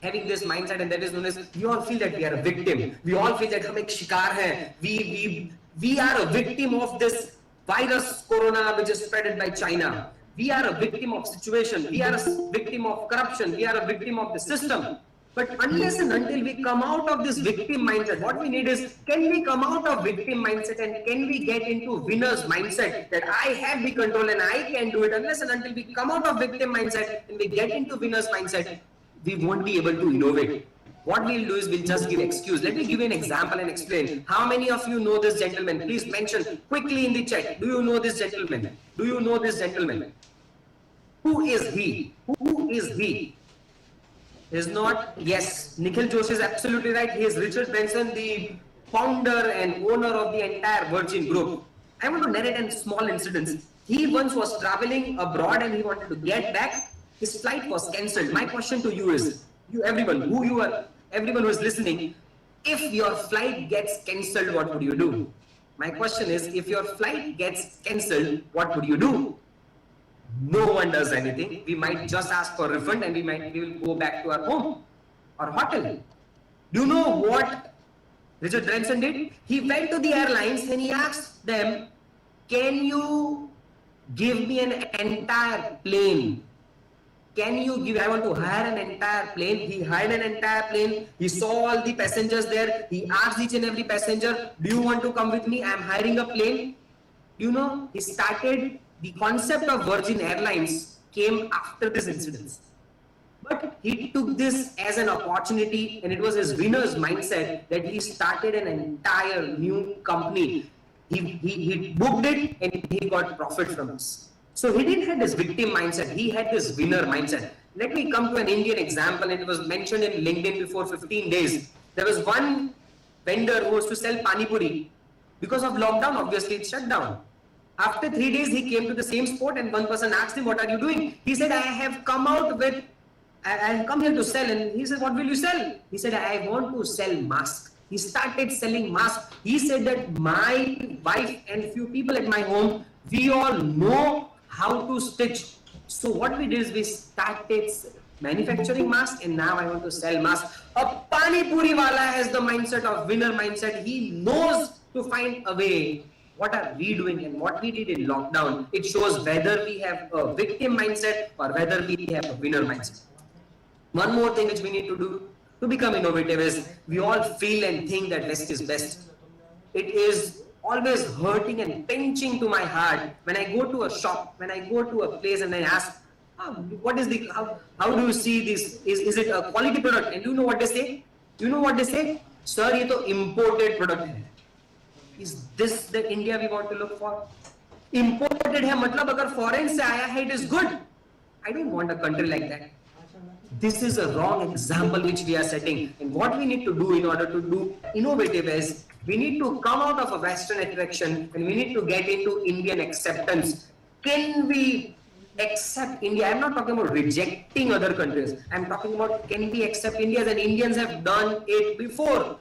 having this mindset, and that is known as, we all feel that we are a victim. We all feel that हम एक शिकार हैं. We are a victim of this virus, corona, which is spread by China. We are a victim of situation. We are a victim of corruption. We are a victim of the system. But unless and until we come out of this victim mindset, what we need is, can we come out of victim mindset and can we get into winner's mindset that I have the control and I can do it? Unless and until we come out of victim mindset and we get into winner's mindset, we won't be able to innovate. What we'll do is we'll just give excuse. Let me give you an example and explain. How many of you know this gentleman? Please mention quickly in the chat. Do you know this gentleman? Do you know this gentleman? Who is he? Who is he? Is not, yes, Nikhil Joshi is absolutely right. He is Richard Branson, the founder and owner of the entire Virgin Group. I want to narrate a small incident. He once was traveling abroad and he wanted to get back. His flight was cancelled. My question to you is, you everyone, who you are, everyone who is listening, if your flight gets cancelled, what would you do? My question is, if your flight gets cancelled, what would you do? No one does anything. We might just ask for refund and we will go back to our home or hotel. Do you know what Richard Branson did? He went to the airlines and he asked them, can you give me an entire plane? Can you give, I want to hire an entire plane. He hired an entire plane. He saw all the passengers there. He asked each and every passenger, do you want to come with me? I am hiring a plane. You know, he started. The concept of Virgin Airlines came after this incident. But he took this as an opportunity and it was his winner's mindset that he started an entire new company. He booked it and he got profit from us. So he didn't have this victim mindset. He had this winner mindset. Let me come to an Indian example. It was mentioned in LinkedIn before 15 days. There was one vendor who was to sell Pani Puri. Because of lockdown, obviously it shut down. After 3 days, he came to the same spot and one person asked him, what are you doing? He said, I have come out with, I have come here to sell. And he said, what will you sell? He said, I want to sell masks. He started selling masks. He said that my wife and few people at my home, we all know how to stitch. So what we did is we started manufacturing masks and now I want to sell masks. A Pani Puri wala has the mindset of winner mindset. He knows to find a way. What are we doing and what we did in lockdown? It shows whether we have a victim mindset or whether we have a winner mindset. One more thing which we need to do to become innovative is we all feel and think that West is best. It is always hurting and pinching to my heart when I go to a shop, when I go to a place and I ask, what is the, how do you see this? Is it a quality product? And do you know what they say? You know what they say? Sir, ये तो imported product है. Is this the India we want to look for? Imported है मतलब अगर foreign से आया है, it is good. I don't want a country like that. This is a wrong example which we are setting. And what we need to do in order to do innovative is we need to come out of a Western attraction and we need to get into Indian acceptance. Can we accept India? I'm not talking about rejecting other countries. I'm talking about can we accept India, and Indians have done it before.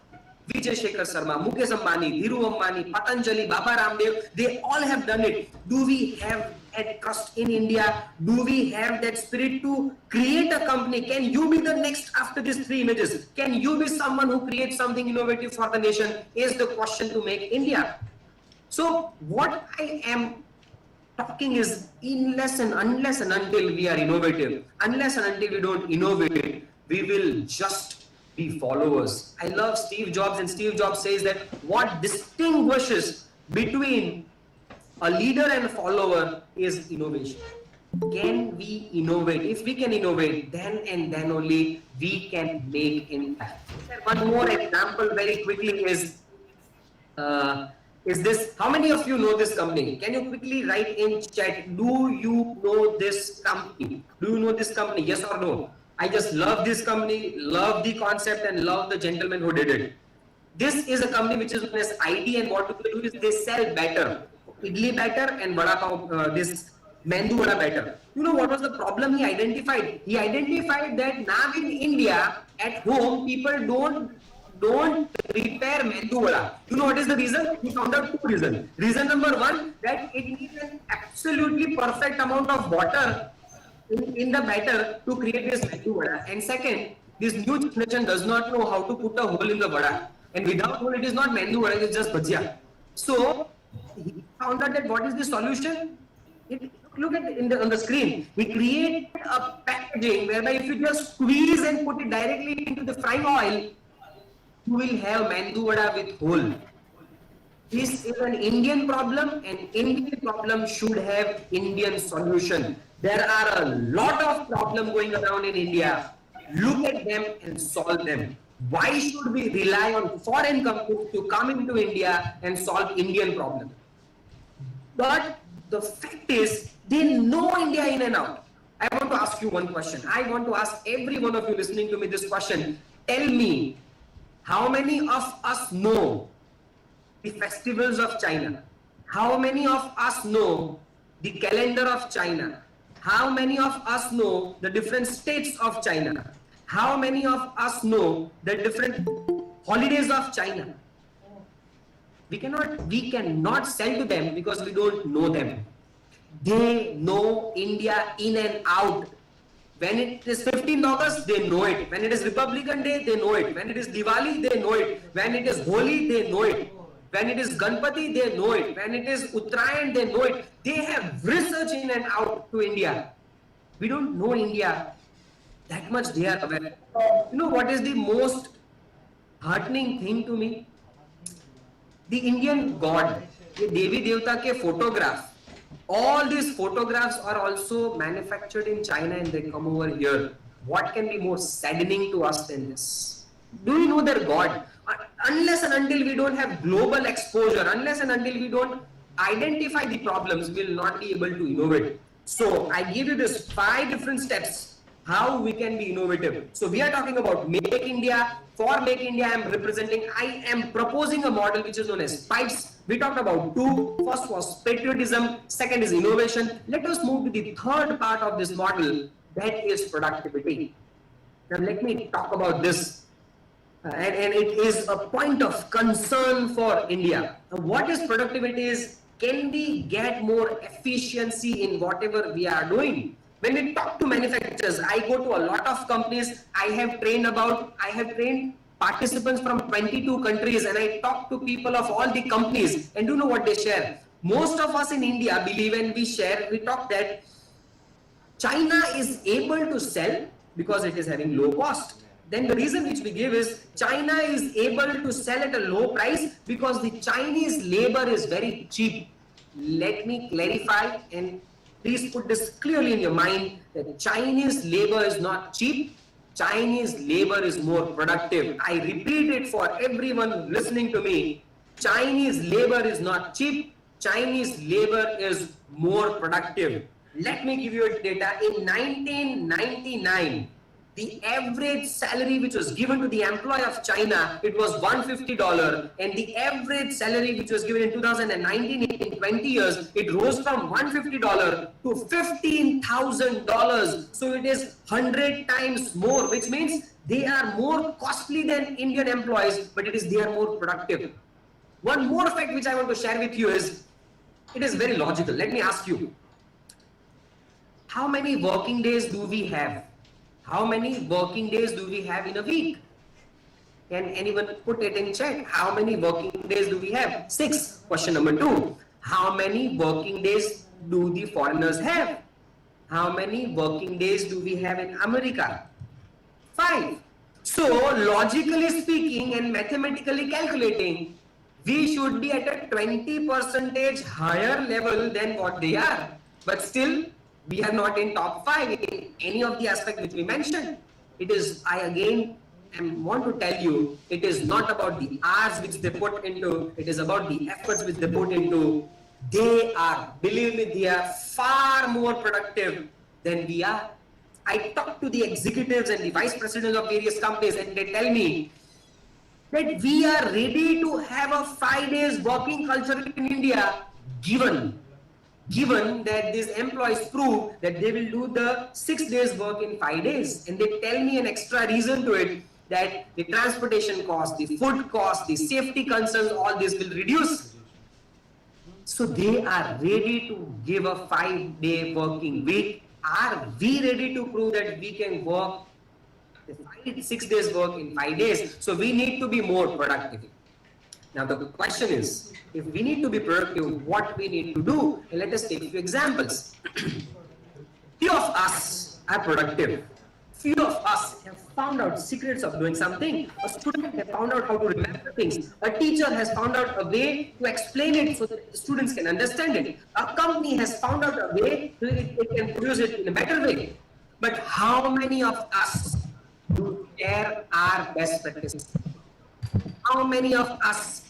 Vijay Shekhar Sharma, Mukesh Ambani, Dhiru Ambani, Patanjali, Baba Ramdev, they all have done it. Do we have that trust in India? Do we have that spirit to create a company? Can you be the next after these 3 images? Can you be someone who creates something innovative for the nation? Is the question to make India. So what I am talking is unless and until we are innovative, unless and until we don't innovate, we will just be followers. I love Steve Jobs, and Steve Jobs says that what distinguishes between a leader and a follower is innovation. Can we innovate? If we can innovate, then and then only we can make impact. One more example very quickly is this. How many of you know this company? Can you quickly write in chat, do you know this company? Do you know this company? Yes or no? I just love this company, love the concept and love the gentleman who did it. This is a company which is known as ID, and what they do is they sell batter. Idli batter and vada pav, this mendu vada batter. You know what was the problem he identified? He identified that now in India, at home, people don't prepare mendu vada. You know what is the reason? He found out 2 reasons. Reason number 1, that it needs an absolutely perfect amount of water in the batter to create this mendu vada. And second, this new generation does not know how to put a hole in the vada. And without hole, it is not mendu vada, it is just bhajia. So he found out that what is the solution? Look at on the screen. We create a packaging whereby if you just squeeze and put it directly into the frying oil, you will have mendu vada with hole. This is an Indian problem, and Indian problem should have Indian solution. There are a lot of problems going around in India. Look at them and solve them. Why should we rely on foreign companies to come into India and solve Indian problems? But the fact is, they know India in and out. I want to ask you one question. I want to ask every one of you listening to me this question. Tell me, how many of us know the festivals of China? How many of us know the calendar of China? How many of us know the different states of China? How many of us know the different holidays of China? We cannot sell to them because we don't know them. They know India in and out. When it is 15th August, they know it. When it is Republican Day, they know it. When it is Diwali, they know it. When it is Holi, they know it. When it is Ganpati, they know it. When it is Uttarayan, they know it. They have research in and out to India. We don't know India that much. They are aware. You know what is the most heartening thing to me? The Indian god, the Devi Devta ke photograph. All these photographs are also manufactured in China and they come over here. What can be more saddening to us than this? Do you know their god? Unless and until we don't have global exposure, unless and until we don't identify the problems, we will not be able to innovate. So I give you this 5 different steps how we can be innovative. So we are talking about Make India. For Make India, I am proposing a model which is known as PIPES. We talked about 2. First was patriotism. Second is innovation. Let us move to the third part of this model, that is productivity. Now let me talk about this. And it is a point of concern for India. Now, what is productivity is, can we get more efficiency in whatever we are doing? When we talk to manufacturers, I go to a lot of companies. I have trained participants from 22 countries, and I talk to people of all the companies, and do you know what they share? Most of us in India believe, and we talk that China is able to sell because it is having low cost. Then the reason which we give is China is able to sell at a low price because the Chinese labor is very cheap. Let me clarify and please put this clearly in your mind that Chinese labor is not cheap. Chinese labor is more productive. I repeat it for everyone listening to me. Chinese labor is not cheap. Chinese labor is more productive. Let me give you a data. In 1999, the average salary which was given to the employee of China, it was $150, and the average salary which was given in 2019, in 20 years, it rose from $150 to $15,000. So it is 100 times more, which means they are more costly than Indian employees, but they are more productive. One more fact which I want to share with you is, it is very logical. Let me ask you, how many working days do we have? How many working days do we have in a week? Can anyone put it in chat? How many working days do we have? 6. Question number 2. How many working days do the foreigners have? How many working days do we have in America? 5. So logically speaking and mathematically calculating, we should be at a 20% higher level than what they are. But still, we are not in top 5 in any of the aspects which we mentioned. It is, I again want to tell you, it is not about the hours which they put into, it is about the efforts which they put into. They are, believe me, they are far more productive than we are. I talk to the executives and the vice presidents of various companies, and they tell me that we are ready to have a 5 days working culture in India, given that these employees prove that they will do the 6 days work in 5 days, and they tell me an extra reason to it, that the transportation cost, the food cost, the safety concerns, all this will reduce. So they are ready to give a 5-day working week. Are we ready to prove that we can work 6 days work in 5 days? So we need to be more productive. Now the question is, if we need to be productive, what we need to do? And let us take a few examples. Few of us are productive. Few of us have found out secrets of doing something. A student has found out how to remember things. A teacher has found out a way to explain it so that the students can understand it. A company has found out a way so it can produce it in a better way. But how many of us do share our best practices? How many of us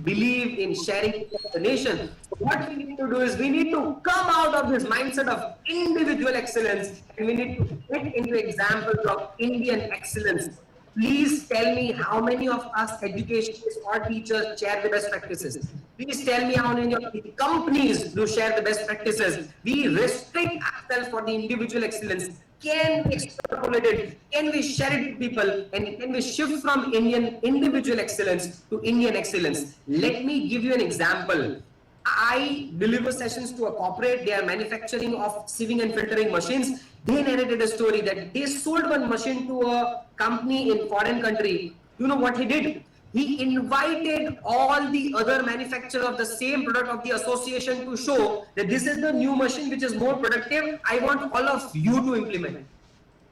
believe in sharing with the nation? So what we need to do is we need to come out of this mindset of individual excellence and we need to get into examples of Indian excellence. Please tell me how many of us educationists or teachers share the best practices. Please tell me how many of the companies do share the best practices. We restrict ourselves for the individual excellence. Can we extrapolate it? Can we share it with people? And can we shift from Indian individual excellence to Indian excellence? Let me give you an example. I deliver sessions to a corporate. They are manufacturing of sieving and filtering machines. They narrated a story that they sold one machine to a company in foreign country. You know what he did? He invited all the other manufacturers of the same product of the association to show that this is the new machine which is more productive. I want all of you to implement it.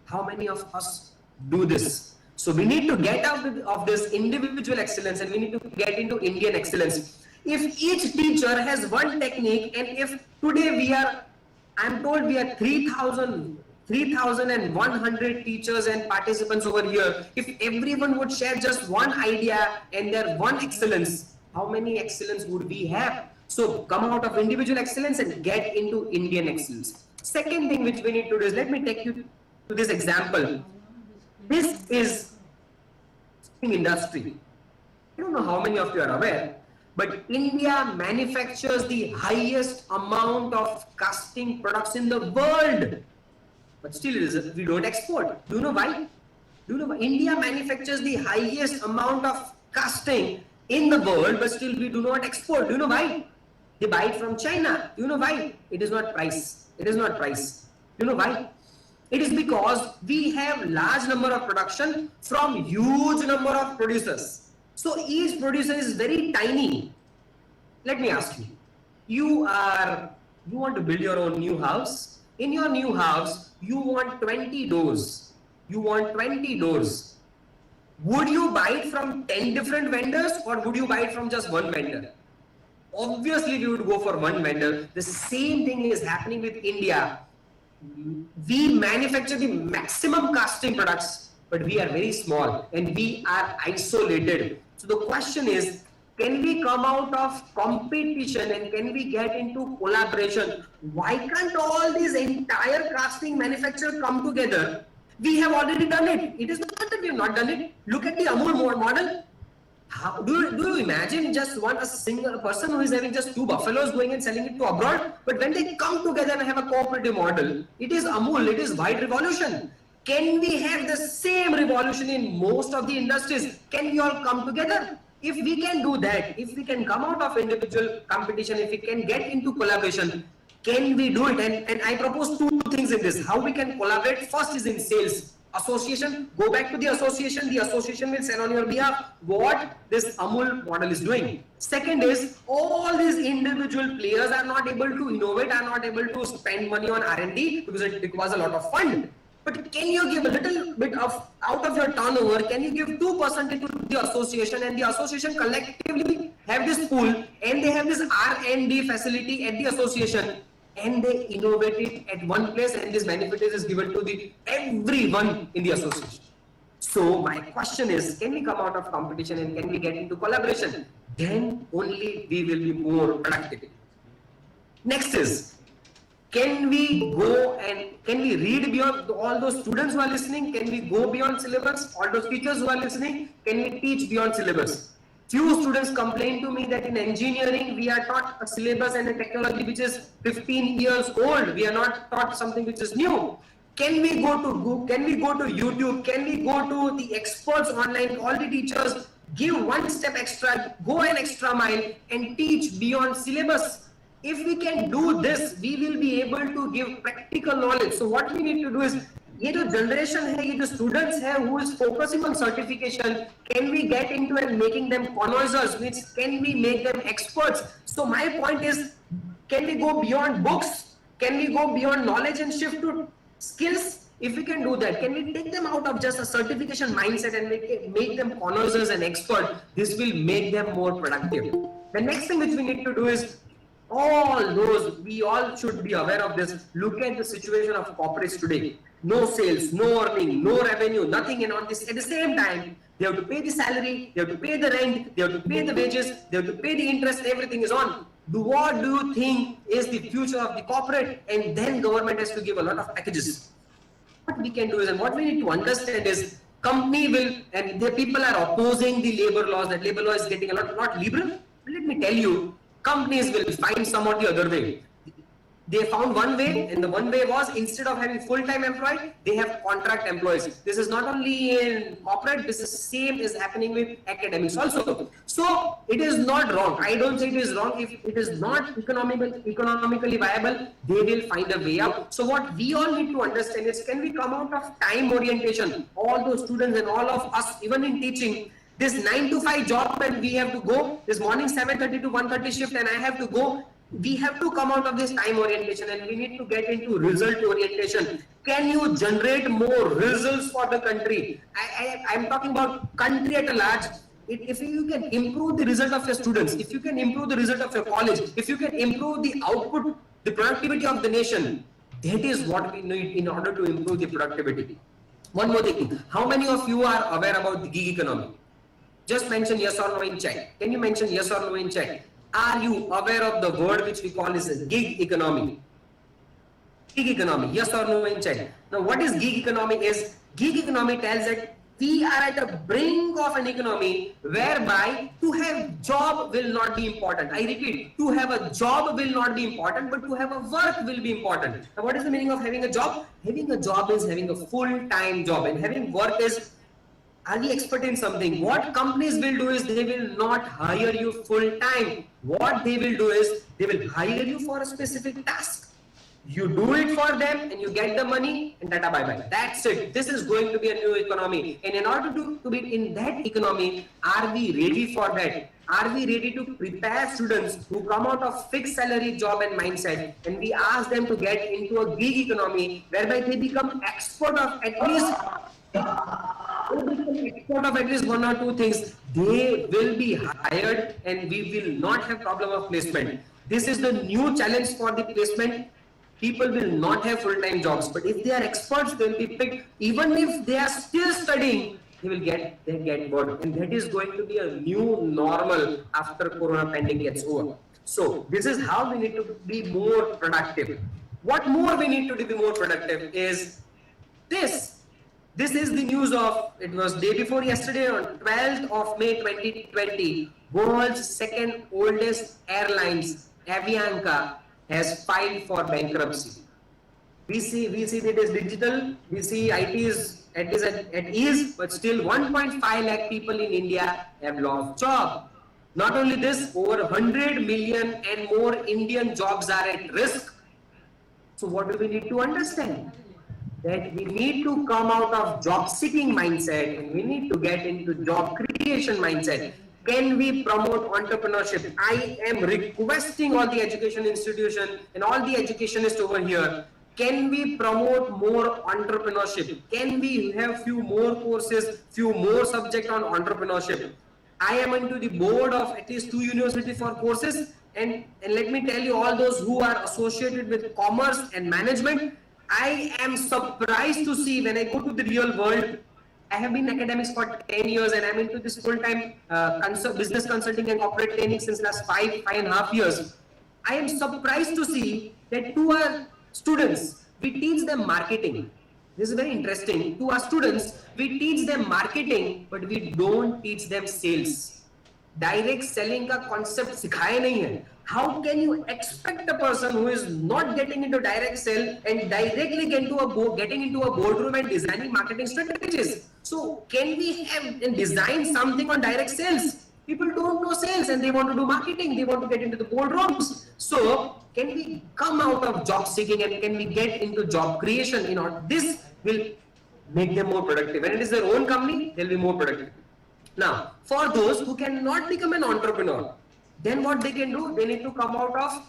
How many of us do this? So we need to get out of this individual excellence and we need to get into Indian excellence. If each teacher has one technique and if today I'm told we are 3,100 teachers and participants over here. If everyone would share just one idea and their one excellence, how many excellence would we have? So come out of individual excellence and get into Indian excellence. Second thing which we need to do is, let me take you to this example. This is industry. I don't know how many of you are aware, but India manufactures the highest amount of casting products in the world. But still, we don't export. Do you know why? Do you know why? India manufactures the highest amount of casting in the world, but still we do not export. Do you know why? They buy it from China. Do you know why? It is not price. It is not price. Do you know why? It is because we have large number of production from huge number of producers. So each producer is very tiny. Let me ask you. You want to build your own new house. In your new house, you want 20 doors. You want 20 doors. Would you buy it from 10 different vendors or would you buy it from just one vendor? Obviously, we would go for one vendor. The same thing is happening with India. We manufacture the maximum casting products, but we are very small and we are isolated. So the question is, can we come out of competition and can we get into collaboration? Why can't all these entire casting manufacturers come together? We have already done it. It is not that we have not done it. Look at the Amul model. How, do you imagine just a single person who is having just 2 buffaloes going and selling it to abroad? But when they come together and have a cooperative model, it is Amul, it is white revolution. Can we have the same revolution in most of the industries? Can we all come together? If we can do that, if we can come out of individual competition, if we can get into collaboration, can we do it? And I propose 2 things in this. How we can collaborate? First is in sales. Association, go back to the association will sell on your behalf what this Amul model is doing. Second is, all these individual players are not able to innovate, are not able to spend money on R&D because it requires a lot of fund. But can you give a little bit of out of your turnover, can you give 2% into the association and the association collectively have this pool and they have this R&D facility at the association and they innovate it at one place and this benefit is given to everyone in the association. So my question is, can we come out of competition and can we get into collaboration? Then only we will be more productive. Next is, can we go and can we read beyond all those students who are listening? Can we go beyond syllabus? All those teachers who are listening, can we teach beyond syllabus? Few students complain to me that in engineering, we are taught a syllabus and a technology which is 15 years old. We are not taught something which is new. Can we go to Google? Can we go to YouTube? Can we go to the experts online? All the teachers give one step extra, go an extra mile and teach beyond syllabus. If we can do this, we will be able to give practical knowledge. So what we need to do is, ये जो generation है, ये जो students है who is focusing on certification, can we get into and making them connoisseurs, which can we make them experts? So my point is, can we go beyond books? Can we go beyond knowledge and shift to skills? If we can do that, can we take them out of just a certification mindset and make them connoisseurs and expert? This will make them more productive. The next thing which we need to do is, we all should be aware of this. Look at the situation of corporates today. No sales, no earning, no revenue, nothing, and on this at the same time, they have to pay the salary, they have to pay the rent, they have to pay the wages, they have to pay the interest, everything is on. What do you think is the future of the corporate? And then government has to give a lot of packages. What we can do is, and what we need to understand is, company will, and the people are opposing the labor laws, that labor law is getting a lot, not liberal. Let me tell you, companies will find somewhat the other way. They found one way, and the one way was, instead of having full-time employee, they have contract employees. This is not only in corporate, this is same is happening with academics also. So it is not wrong. I don't say it is wrong. If it is not economically viable, they will find a way out. So what we all need to understand is, can we come out of time orientation? All those students and all of us, even in teaching, this 9 to 5 job, and we have to go this morning 7:30 to 1:30 shift, and I have to go. We have to come out of this time orientation, and we need to get into result orientation. Can you generate more results for the country? I'm talking about country at a large. If you can improve the result of your students, if you can improve the result of your college, if you can improve the output, the productivity of the nation, that is what we need in order to improve the productivity. One more thing. How many of you are aware about the gig economy? Just mention yes or no in chat. Can you mention yes or no in chat? Are you aware of the word which we call as a gig economy? Gig economy, yes or no in chat. Now, what is gig economy is? Gig economy tells that we are at the brink of an economy whereby to have job will not be important. I repeat, to have a job will not be important, but to have a work will be important. Now, what is the meaning of having a job? Having a job is having a full-time job, and having work is, are we expert in something? What companies will do is, they will not hire you full-time. What they will do is, they will hire you for a specific task. You do it for them and you get the money, and tata bye-bye. That's it. This is going to be a new economy. And in order to be in that economy, are we ready for that? Are we ready to prepare students who come out of fixed salary job and mindset, and we ask them to get into a gig economy whereby they become expert of at least one or two things? They will be hired, and we will not have problem of placement. This is the new challenge for the placement. People will not have full-time jobs, but if they are experts, they will be picked. Even if they are still studying, they will get work, and that is going to be a new normal after Corona pandemic gets over. So this is how we need to be more productive. What more we need to be more productive is this. This is the news of, it was day before yesterday, on 12th of May 2020, world's second oldest airlines, Avianca, has filed for bankruptcy. We see that it is digital, we see IT is at ease, but still 1.5 lakh people in India have lost job. Not only this, over 100 million and more Indian jobs are at risk. So what do we need to understand? That we need to come out of job seeking mindset, and we need to get into job creation mindset. Can we promote entrepreneurship? I am requesting all the education institution and all the educationists over here. Can we promote more entrepreneurship? Can we have few more courses, few more subjects on entrepreneurship? I am into the board of at least 2 universities for courses, and let me tell you, all those who are associated with commerce and management, I am surprised to see when I go to the real world. I have been in academics for 10 years, and I'm into this full-time business consulting and corporate training since last 5.5 years. I am surprised to see that to our students, we teach them marketing. This is very interesting. To our students, we teach them marketing, but we don't teach them sales. Direct selling का concept सिखाया नहीं है. How can you expect a person who is not getting into direct sell and directly getting into a boardroom and designing marketing strategies? So can we have and design something on direct sales? People don't know sales and they want to do marketing. They want to get into the boardrooms. So can we come out of job seeking and can we get into job creation? This will make them more productive. When it is their own company, they'll be more productive. Now, for those who cannot become an entrepreneur, then what they can do? They need to come out of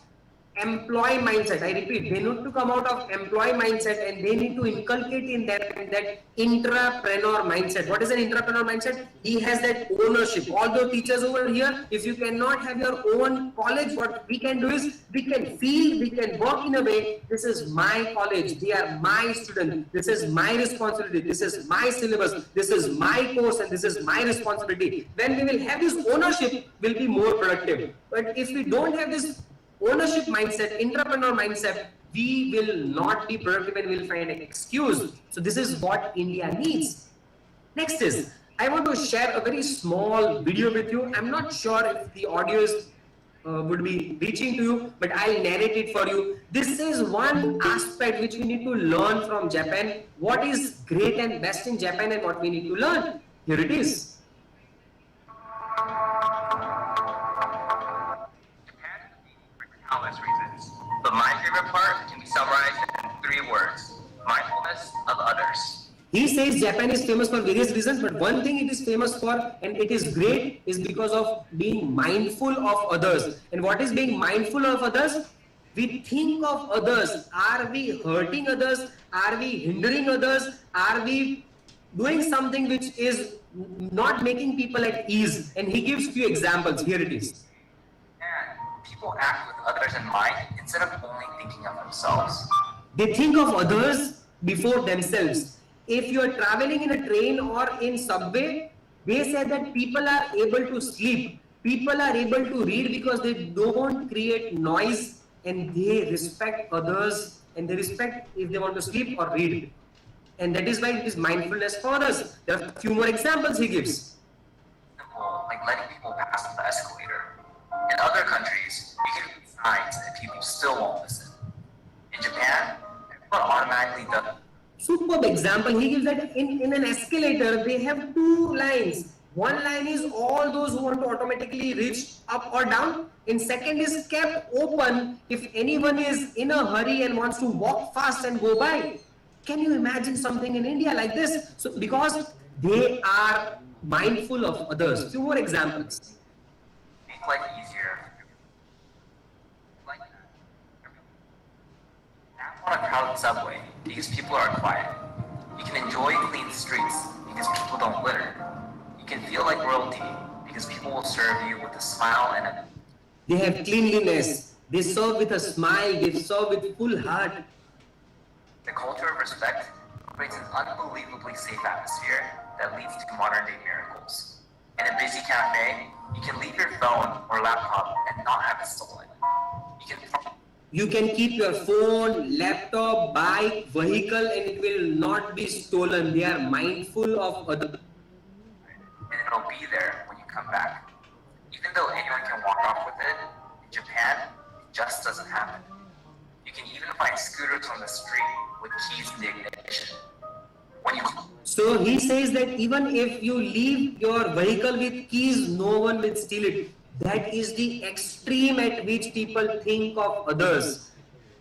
employee mindset. I repeat, they need to come out of employee mindset and they need to inculcate in them that intrapreneur mindset. What is an intrapreneur mindset? He has that ownership. Although teachers over here, if you cannot have your own college, what we can do is we can feel, we can work in a way, this is my college, they are my student, this is my responsibility, this is my syllabus, this is my course and this is my responsibility. When we will have this ownership, we'll be more productive. But if we don't have this ownership mindset, intrapreneur mindset, we will not be productive and we'll find an excuse. So this is what India needs. Next is, I want to share a very small video with you. I'm not sure if the audio is would be reaching to you, but I'll narrate it for you. This is one aspect which we need to learn from Japan. What is great and best in Japan and what we need to learn. Here it is. Countless reasons, but my favorite part can be summarized in 3 words: mindfulness of others. He says Japan is famous for various reasons, but one thing it is famous for and it is great is because of being mindful of others. And what is being mindful of others? We think of others. Are we hurting others? Are we hindering others? Are we doing something which is not making people at ease? And he gives few examples. Here it is. And people act with others in mind instead of only thinking of themselves. They think of others before themselves. If you are traveling in a train or in subway, they say that people are able to sleep. People are able to read because they don't create noise and they respect others and they respect if they want to sleep or read. And that is why it is mindfulness for others. There are a few more examples he gives. Simple, like letting people pass on the escalator. In other countries, you can read signs and people still won't listen. In Japan, everyone automatically does. Superb example. He gives that in an escalator, they have 2 lines. One line is all those who want to automatically reach up or down. And second is kept open if anyone is in a hurry and wants to walk fast and go by. Can you imagine something in India like this? So because they are mindful of others. Few more examples. Make life easier. Like that. Nap on a crowded subway because people are quiet. You can enjoy clean streets because people don't litter. You can feel like royalty because people will serve you with a smile and a... They have cleanliness. They serve with a smile. They serve with full heart. The culture of respect creates an unbelievably safe atmosphere that leads to modern day miracles. In a busy cafe, you can leave your phone or laptop and not have it stolen. You can keep your phone, laptop, bike, vehicle and it will not be stolen. They are mindful of others. And it'll be there when you come back. Even though anyone can walk off with it, in Japan, it just doesn't happen. You can even find scooters on the street with keys in the ignition. So he says that even if you leave your vehicle with keys, no one will steal it. That is the extreme at which people think of others.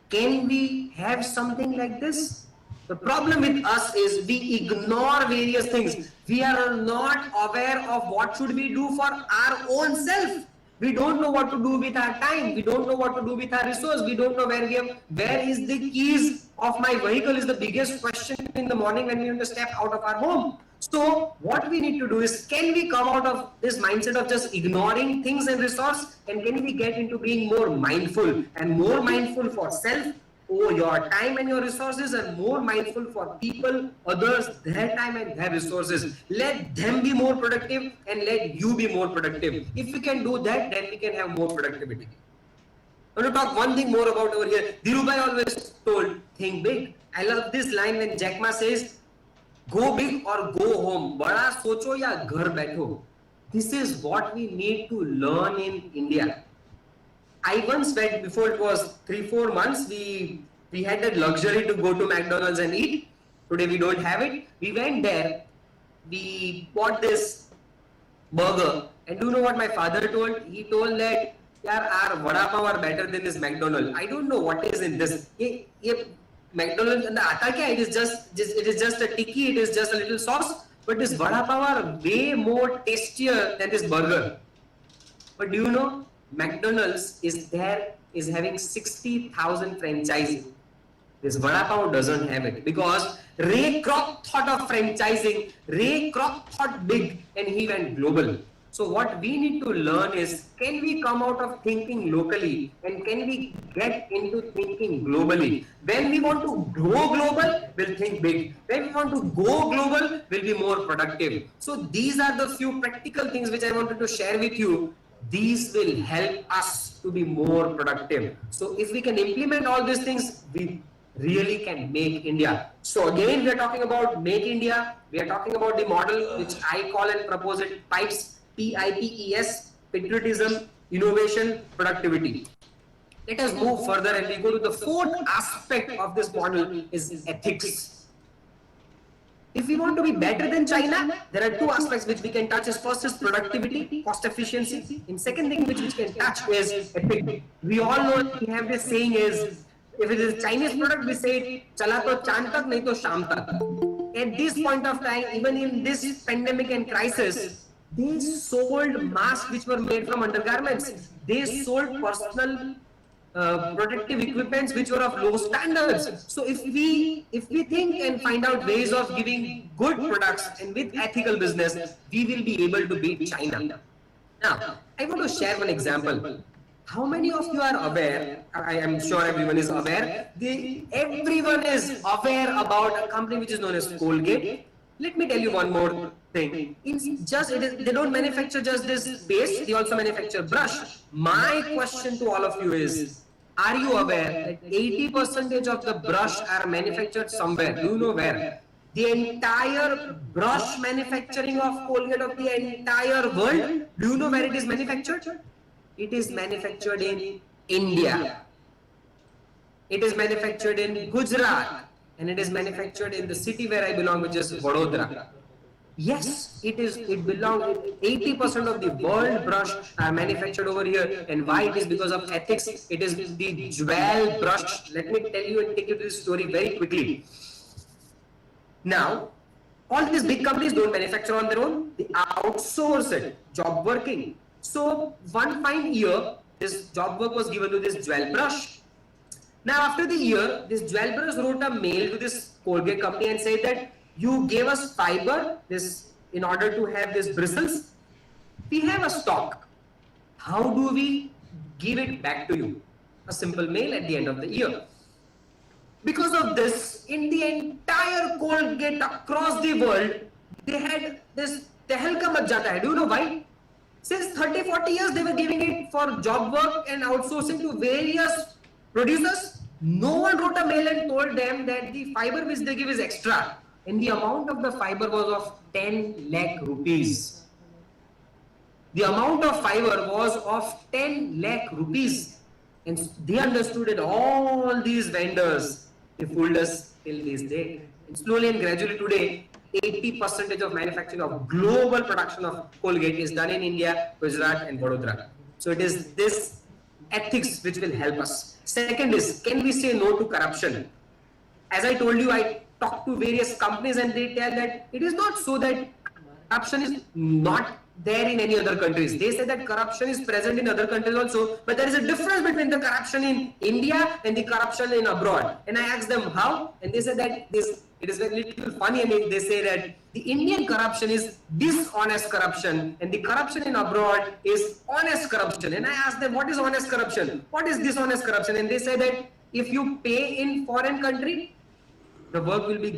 Can we have something like this? The problem with us is we ignore various things. We are not aware of what should we do for our own self. We don't know what to do with our time. We don't know what to do with our resource. We don't know where is the keys of my vehicle is the biggest question in the morning when we want to step out of our home. So what we need to do is, can we come out of this mindset of just ignoring things and resource, and can we get into being more mindful and more mindful for self, or your time and your resources, and more mindful for people, others, their time and their resources. Let them be more productive and let you be more productive. If we can do that, then we can have more productivity. I want to talk one thing more about over here. Dhirubhai always told, think big. I love this line when Jack Ma says, go big or go home. Bada socho ya ghar baitho. This is what we need to learn in India. I once went, before it was 3-4 months, we had that luxury to go to McDonald's and eat. Today we don't have it. We went there, we bought this burger, and do you know what my father told? He told that, yaar, our vada pav are better than this McDonald's. I don't know what is in this. McDonald's, it is just a tikki, it is just a little sauce, but this vada pav are way more tastier than this burger. But do you know, McDonald's is there is having 60,000 franchisees. This Vada Pav doesn't have it because Ray Kroc thought of franchising, Ray Kroc thought big, and he went global. So what we need to learn is, can we come out of thinking locally and can we get into thinking globally? When we want to grow global, we'll think big. When we want to go global, we'll be more productive. So these are the few practical things which I wanted to share with you. These will help us to be more productive. So if we can implement all these things, we really can make India. So again, we are talking about Make India. We are talking about the model which I call and propose it PIPES. PIPES, patriotism, innovation, productivity. Let us move further and we go to the fourth aspect of this model is ethics. If we want to be better than China, there are two aspects which we can touch. First is productivity, cost efficiency. And second thing which we can touch is ethics. We all know, we have this saying is, if it is a Chinese product, we say, chala to chand tak, nahi to sham tak. At this point of time, even in this pandemic and crisis, they sold masks which were made from undergarments. They sold personal protective equipments which were of low standards. So if we think and find out ways of giving good products and with ethical business, we will be able to beat China. Now, I want to share one example. How many of you are aware? I am sure everyone is aware. Everyone is aware about a company which is known as Colgate. Let me tell you one more thing. They don't manufacture just this paste, they also manufacture brush. My question to all of you is, are you aware that 80% of the brush are manufactured somewhere? Do you know where? The entire brush manufacturing of Colgate of the entire world, do you know where it is manufactured? It is manufactured in India. It is manufactured in Gujarat. And it is manufactured in the city where I belong, which is Vadodara. Yes, it belongs, 80% of the world brush are manufactured over here. And why? It is because of ethics. It is the jewel brush. Let me tell you and take you to this story very quickly. Now, all these big companies don't manufacture on their own. They outsource it, job working. So one fine year, this job work was given to this jewel brush. Now, after the year, this jewel brush wrote a mail to this Colgate company and said that you gave us fiber in order to have these bristles. We have a stock. How do we give it back to you? A simple mail at the end of the year. Because of this, in the entire Colgate across the world, they had this tehel ka mat jata hai. Do you know why? Since 30-40 years, they were giving it for job work and outsourcing to various producers. No one wrote a mail and told them that the fiber which they give is extra. And the amount of the fiber was of 10 lakh rupees. The amount of fiber was of 10 lakh rupees. And they understood it. All these vendors, they fooled us till this day. And slowly and gradually today, 80% of manufacturing of global production of Colgate is done in India, Gujarat and Vadodara. So it is this ethics which will help us. Second is, can we say no to corruption? As I told you, I talked to various companies and they tell that it is not so that corruption is not there in any other countries. They say that corruption is present in other countries also, but there is a difference between the corruption in India and the corruption in abroad. And I asked them how, and they said that it is very little funny, and they say that the Indian corruption is dishonest corruption and the corruption in abroad is honest corruption. And I asked them, what is honest corruption? What is dishonest corruption? And they say that if you pay in foreign country, the work will be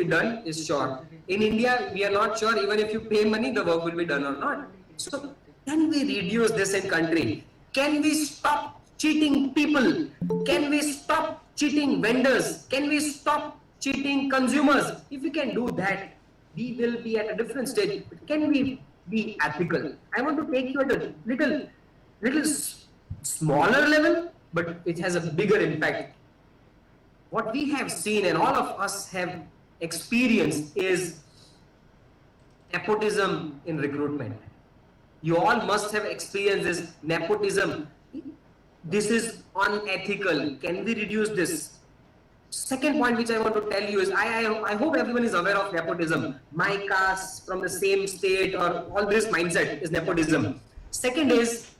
done is sure. In India, we are not sure even if you pay money, the work will be done or not. So can we reduce this in country? Can we stop cheating people? Can we stop cheating vendors? Can we stop cheating consumers? If we can do that, we will be at a different stage. But can we be ethical? I want to take you at a little smaller level, but it has a bigger impact. What we have seen and all of us have experienced is nepotism in recruitment. You all must have experienced this nepotism. This is unethical. Can we reduce this? Second point which I want to tell you is, I hope everyone is aware of nepotism. My caste from the same state or all this mindset is nepotism. Second is,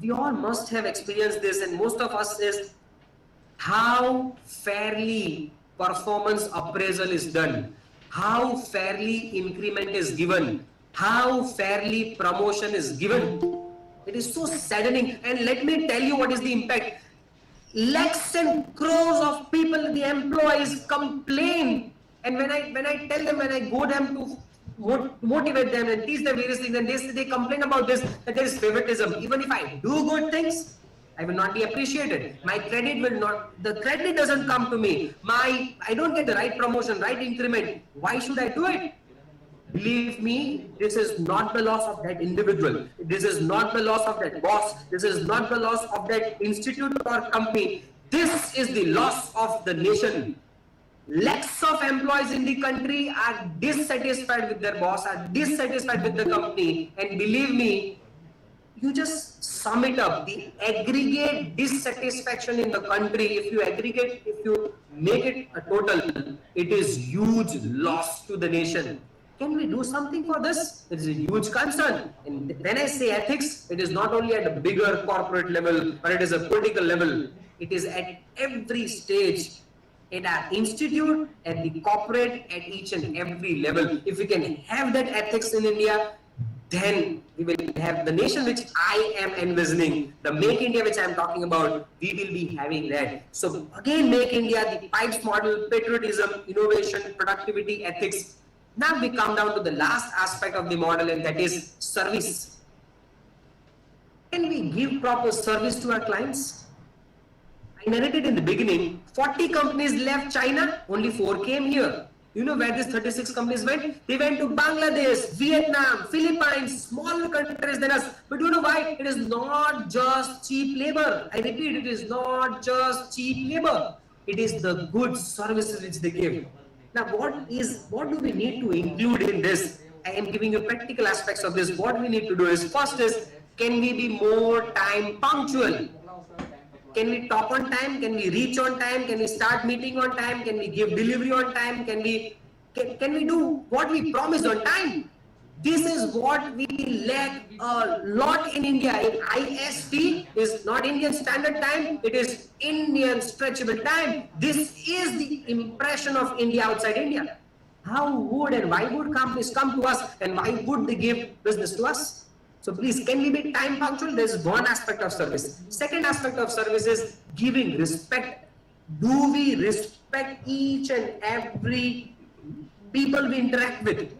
we all must have experienced this, and most of us is how fairly performance appraisal is done, how fairly increment is given, how fairly promotion is given. It is so saddening. And let me tell you what is the impact. Lakhs and crores of people, the employees complain. And when I tell them, when I go them to motivate them and teach them various things, and they complain about this, that there is favoritism. Even if I do good things, I will not be appreciated. My credit will not, the credit doesn't come to me. I don't get the right promotion, right increment. Why should I do it? Believe me, this is not the loss of that individual. This is not the loss of that boss. This is not the loss of that institute or company. This is the loss of the nation. Lakhs of employees in the country are dissatisfied with their boss, are dissatisfied with the company. And believe me, you just sum it up, the aggregate dissatisfaction in the country, if you make it a total, it is huge loss to the nation. Can we do something for this? It is a huge concern. And when I say ethics, it is not only at a bigger corporate level, but it is a political level. It is at every stage, at our institute, at the corporate, at each and every level. If we can have that ethics in India, then we will have the nation which I am envisioning, the Make India which I am talking about, we will be having that. So again, Make India, the PIPES model, patriotism, innovation, productivity, ethics. Now we come down to the last aspect of the model, and that is service. Can we give proper service to our clients? I narrated in the beginning, 40 companies left China, only 4 came here. You know where these 36 companies went? They went to Bangladesh, Vietnam, Philippines, smaller countries than us. But you know why? It is not just cheap labor. I repeat, it is not just cheap labor. It is the good services which they give. Now, what do we need to include in this? I am giving you practical aspects of this. What we need to do is, first is, can we be more time punctual? Can we talk on time? Can we reach on time? Can we start meeting on time? Can we give delivery on time? Can we do what we promised on time? This is what we lack a lot in India. In IST is not Indian Standard Time, it is Indian Stretchable Time. This is the impression of India outside India. How would and why would companies come to us, and why would they give business to us? So please, can we be time punctual? There is one aspect of service. Second aspect of service is giving respect. Do we respect each and every people we interact with?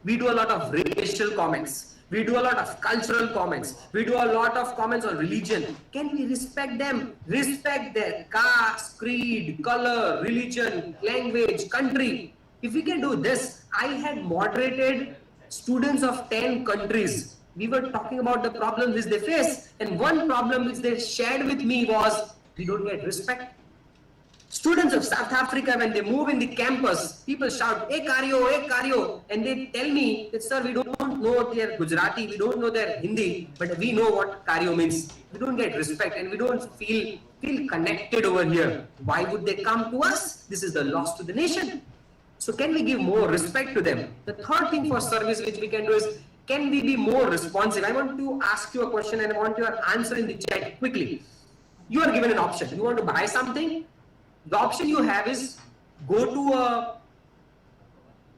We do a lot of racial comments. We do a lot of cultural comments. We do a lot of comments on religion. Can we respect them? Respect their caste, creed, color, religion, language, country. If we can do this, I had moderated students of 10 countries. We were talking about the problems which they face, and one problem which they shared with me was, we don't get respect. Students of South Africa, when they move in the campus, people shout, "Hey Karyo," and they tell me that, "Sir, we don't know their Gujarati, we don't know their Hindi, but we know what Karyo means." We don't get respect, and we don't feel connected over here. Why would they come to us? This is the loss to the nation. So can we give more respect to them? The third thing for service which we can do is, can we be more responsive? I want to ask you a question, and I want your answer in the chat quickly. You are given an option. You want to buy something? The option you have is go to a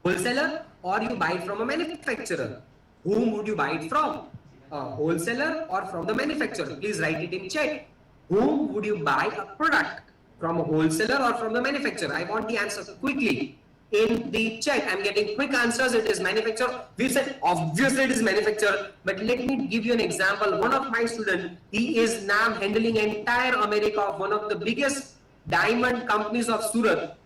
wholesaler, or you buy it from a manufacturer. Whom would you buy it from? A wholesaler or from the manufacturer? Please write it in chat. Whom would you buy a product? From a wholesaler or from the manufacturer? I want the answer quickly in the chat. I'm getting quick answers. It is manufacturer. We've said obviously it is manufacturer, but let me give you an example. One of my students, he is now handling entire America of one of the biggest diamond companies of Surat.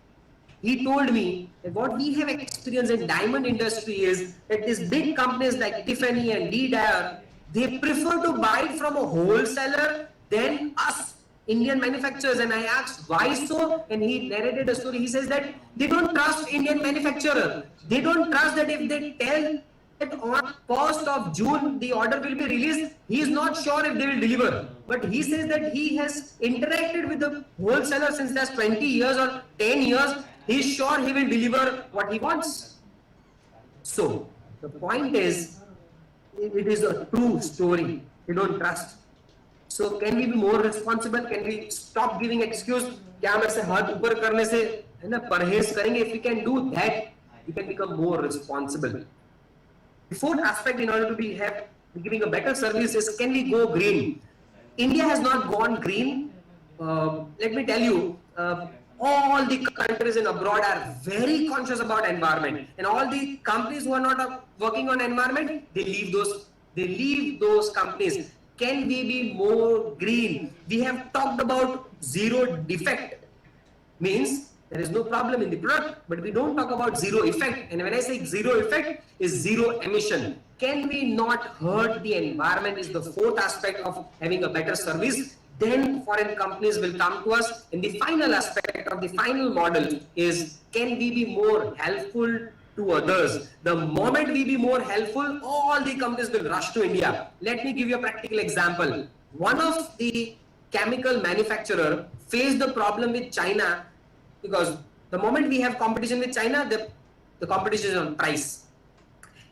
He told me that what we have experienced in diamond industry is that these big companies like Tiffany and D. Dyer, they prefer to buy it from a wholesaler than us Indian manufacturers. And I asked why so, and he narrated a story. He says that they don't trust Indian manufacturer. They don't trust that if they tell that on 1st of June the order will be released, he is not sure if they will deliver. But he says that he has interacted with the wholesaler since last 20 years or 10 years. He is sure he will deliver what he wants. So the point is, it is a true story. We don't trust. So can we be more responsible? Can we stop giving excuse? क्या हम ऐसे हाथ ऊपर करने से है ना परहेज करेंगे? If we can do that, we can become more responsible. The fourth aspect in order to be giving a better service is, can we go green? India has not gone green. Let me tell you, all the countries in abroad are very conscious about environment, and all the companies who are not working on environment, they leave those companies. Can we be more green? We have talked about zero defect, means there is no problem in the product, but we don't talk about zero effect. And when I say zero effect, is zero emission. Can we not hurt the environment is the fourth aspect of having a better service. Then foreign companies will come to us. And the final aspect of the final model is, can we be more helpful to others? The moment we be more helpful, all the companies will rush to India. Let me give you a practical example. One of the chemical manufacturer faced the problem with China, because the moment we have competition with China, the competition is on price.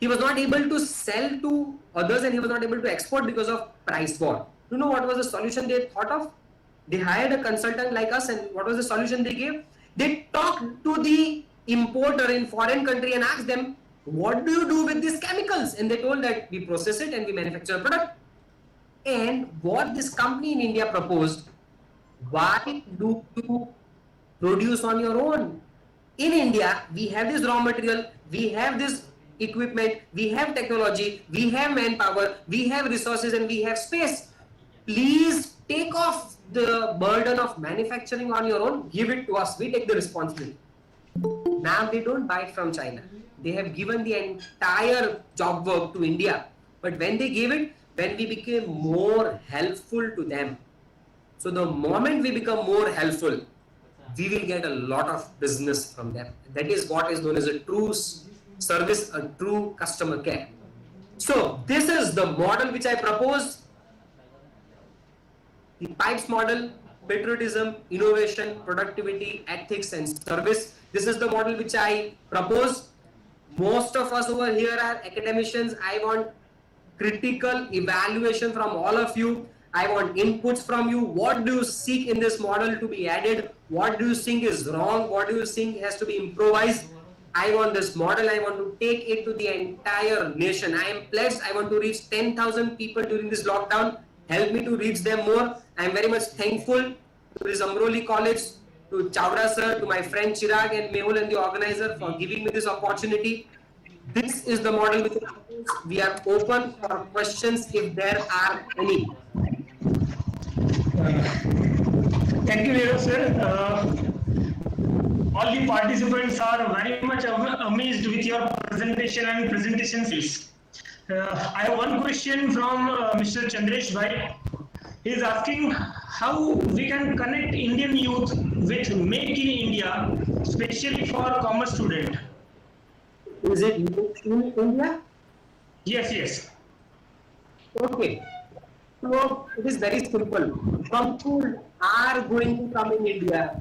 He was not able to sell to others, and he was not able to export because of price war. You know what was the solution they thought of? They hired a consultant like us, and what was the solution they gave? They talked to the importer in foreign country and asked them, what do you do with these chemicals? And they told that we process it and we manufacture a product. And what this company in India proposed, why do you produce on your own? In India, we have this raw material, we have this equipment, we have technology, we have manpower, we have resources, and we have space. Please take off the burden of manufacturing on your own, give it to us, we take the responsibility. Now they don't buy it from China. They have given the entire job work to India. But when they gave it, when we became more helpful to them. So the moment we become more helpful, we will get a lot of business from them. That is what is known as a true service, a true customer care. So this is the model which I propose. The PIPES model: patriotism, innovation, productivity, ethics, and service. This is the model which I propose. Most of us over here are academicians. I want critical evaluation from all of you. I want inputs from you. What do you seek in this model to be added? What do you think is wrong? What do you think has to be improvised? I want this model. I want to take it to the entire nation. I am pledged. I want to reach 10,000 people during this lockdown. Help me to reach them more. I am very much thankful to this Amroli College, to Chawda sir, to my friend Chirag and Mehul and the organizer for giving me this opportunity. This is the model which we are open for questions if there are any. Thank you, Nirav sir. All the participants are very much amazed with your presentation and presentation skills. I have one question from Mr. Chandresh Bhai. He is asking how we can connect Indian youth with Make in India, especially for commerce student. Is it in India? Yes, yes. Okay. So it is very simple. Companies are going to come in India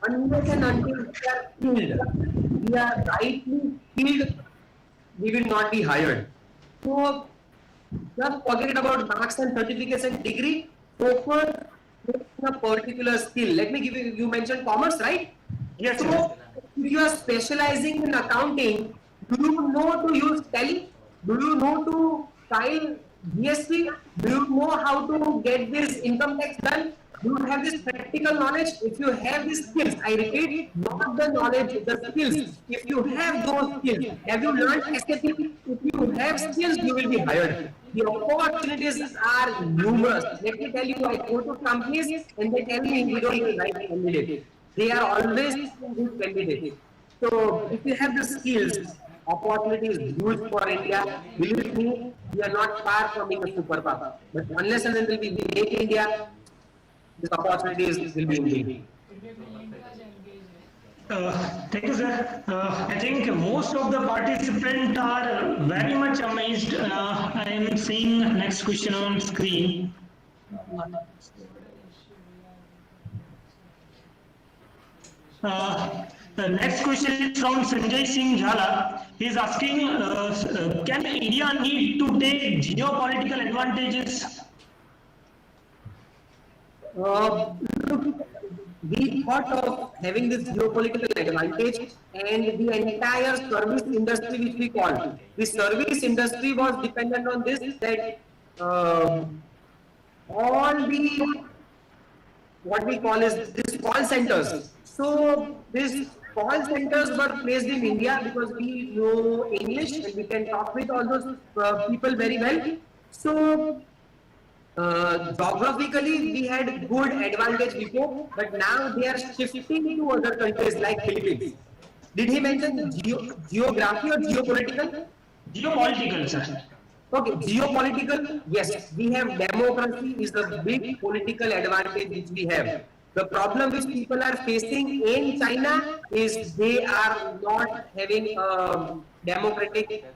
unless and until we are skilled. We are rightly skilled, we will not be hired. So just forget about marks and certificates and degree. Focus on a particular skill. Let me give you. You mentioned commerce, right? Yes. So Yes. if you are specializing in accounting, do you know to use Tally? Do you know to file GST? Do you know how to get this income tax done? Do you have this practical knowledge? If you have these skills, I repeat, not the knowledge, the skills. If you have those skills, have you learned SAP? If you have skills, you will be hired. The opportunities are numerous. Let me tell you, I go to companies and they tell me we don't need right candidate. They are always good candidates. So if you have the skills, opportunity is huge for India. Believe me, we are not far from being a superpower. But unless and until we make India, this opportunities will be indeed. Thank you, sir. I think most of the participants are very much amazed. I am seeing next question on screen. The next question is from Sanjay Singh Jhala. He is asking, can India need to take geopolitical advantages? Look, we thought of having this geopolitical advantage, and the entire service industry which we call, the service industry was dependent on this, that all the, what we call is this call centers. So these call centers were placed in India because we know English and we can talk with all those people very well. So geographically we had good advantage before, but now they are shifting to other countries like Philippines. Did he mention geography or geopolitical? Geopolitical, sir. Okay, geopolitical, yes, we have democracy is the big political advantage which we have. The problem which people are facing in China is they are not having a democratic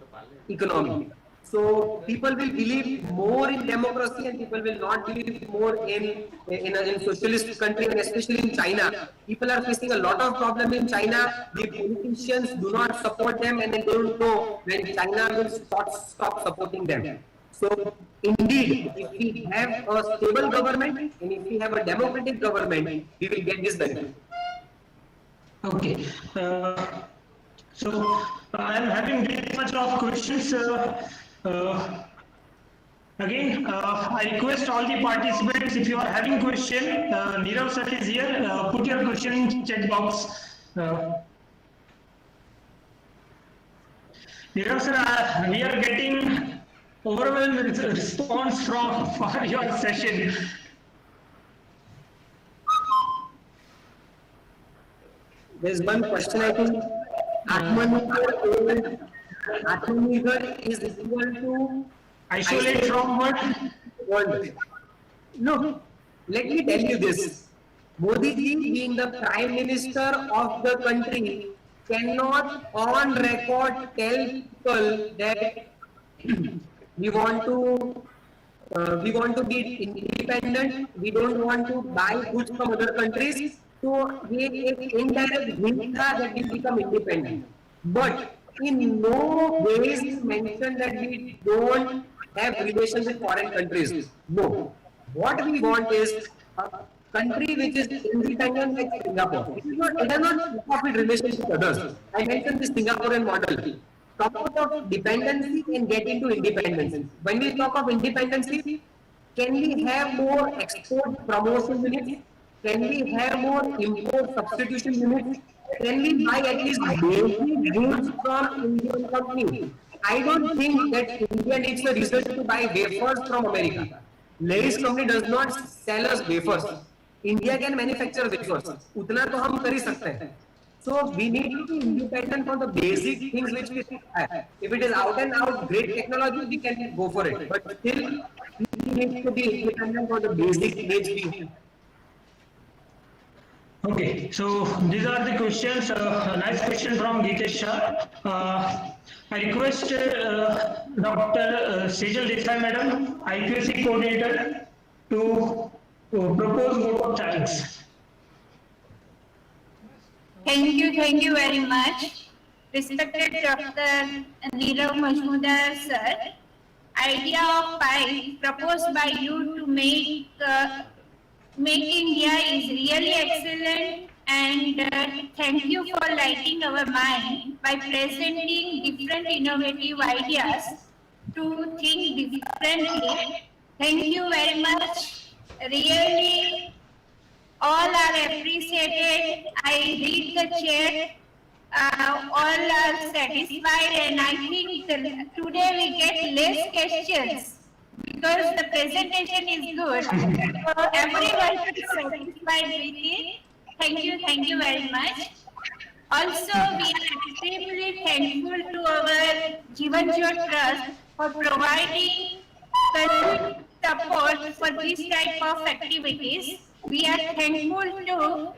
economy. So people will believe more in democracy and people will not believe more in socialist country, and especially in China. People are facing a lot of problem in China. The politicians do not support them and they don't know when China will stop supporting them. So indeed, if we have a stable government and if we have a democratic government, we will get this benefit. Okay. So I'm having this much of questions. Again, I request all the participants, if you are having question, Nirav sir is here, put your question in chat box. Nirav sir, we are getting overwhelming response for your session. There's one question I think. Atmanirbhar is equal to Isolate from what? world. Look, let me tell you this. Modi ji, being the Prime Minister of the country, cannot on record tell people that we want to be independent, we don't want to buy goods from other countries. So he indirect hint that we become independent. But in no ways is mentioned that we don't have relations with foreign countries. No. What we want is a country which is independent like Singapore. It does not talk with relations with others. I mentioned the Singaporean model. Talk of dependency and get into independence. When we talk of independency, can we have more export promotion units? Can we have more import substitution units? Can we buy at least basic goods from Indian companies? I don't think that India needs a reason to buy wafers from America. Lay's company does not sell us wafers. India can manufacture wafers. उतना तो हम कर ही सकते हैं. So we need to be independent from the basic things which we have. If it is out and out great technology, we can go for it. But still, we need to be independent for the basic needs we have. Okay, so these are the questions. Nice question from Geetesh Shah. I request Dr. Sejal Desai Madam, IPSC coordinator, to propose vote of thanks. Thank you very much. Respected Dr. Nirav Majmudar sir, idea of PI proposed by you to make India is really excellent, and thank you for lighting our mind by presenting different innovative ideas to think differently. Thank you very much. Really, all are appreciated. I read the chat. All are satisfied, and I think today we get less questions because the presentation is good. So everyone is satisfied with it. Thank you very much. Also, we are extremely thankful to our Jeevan Jyot Trust for providing continued support for this type of activities. We are thankful to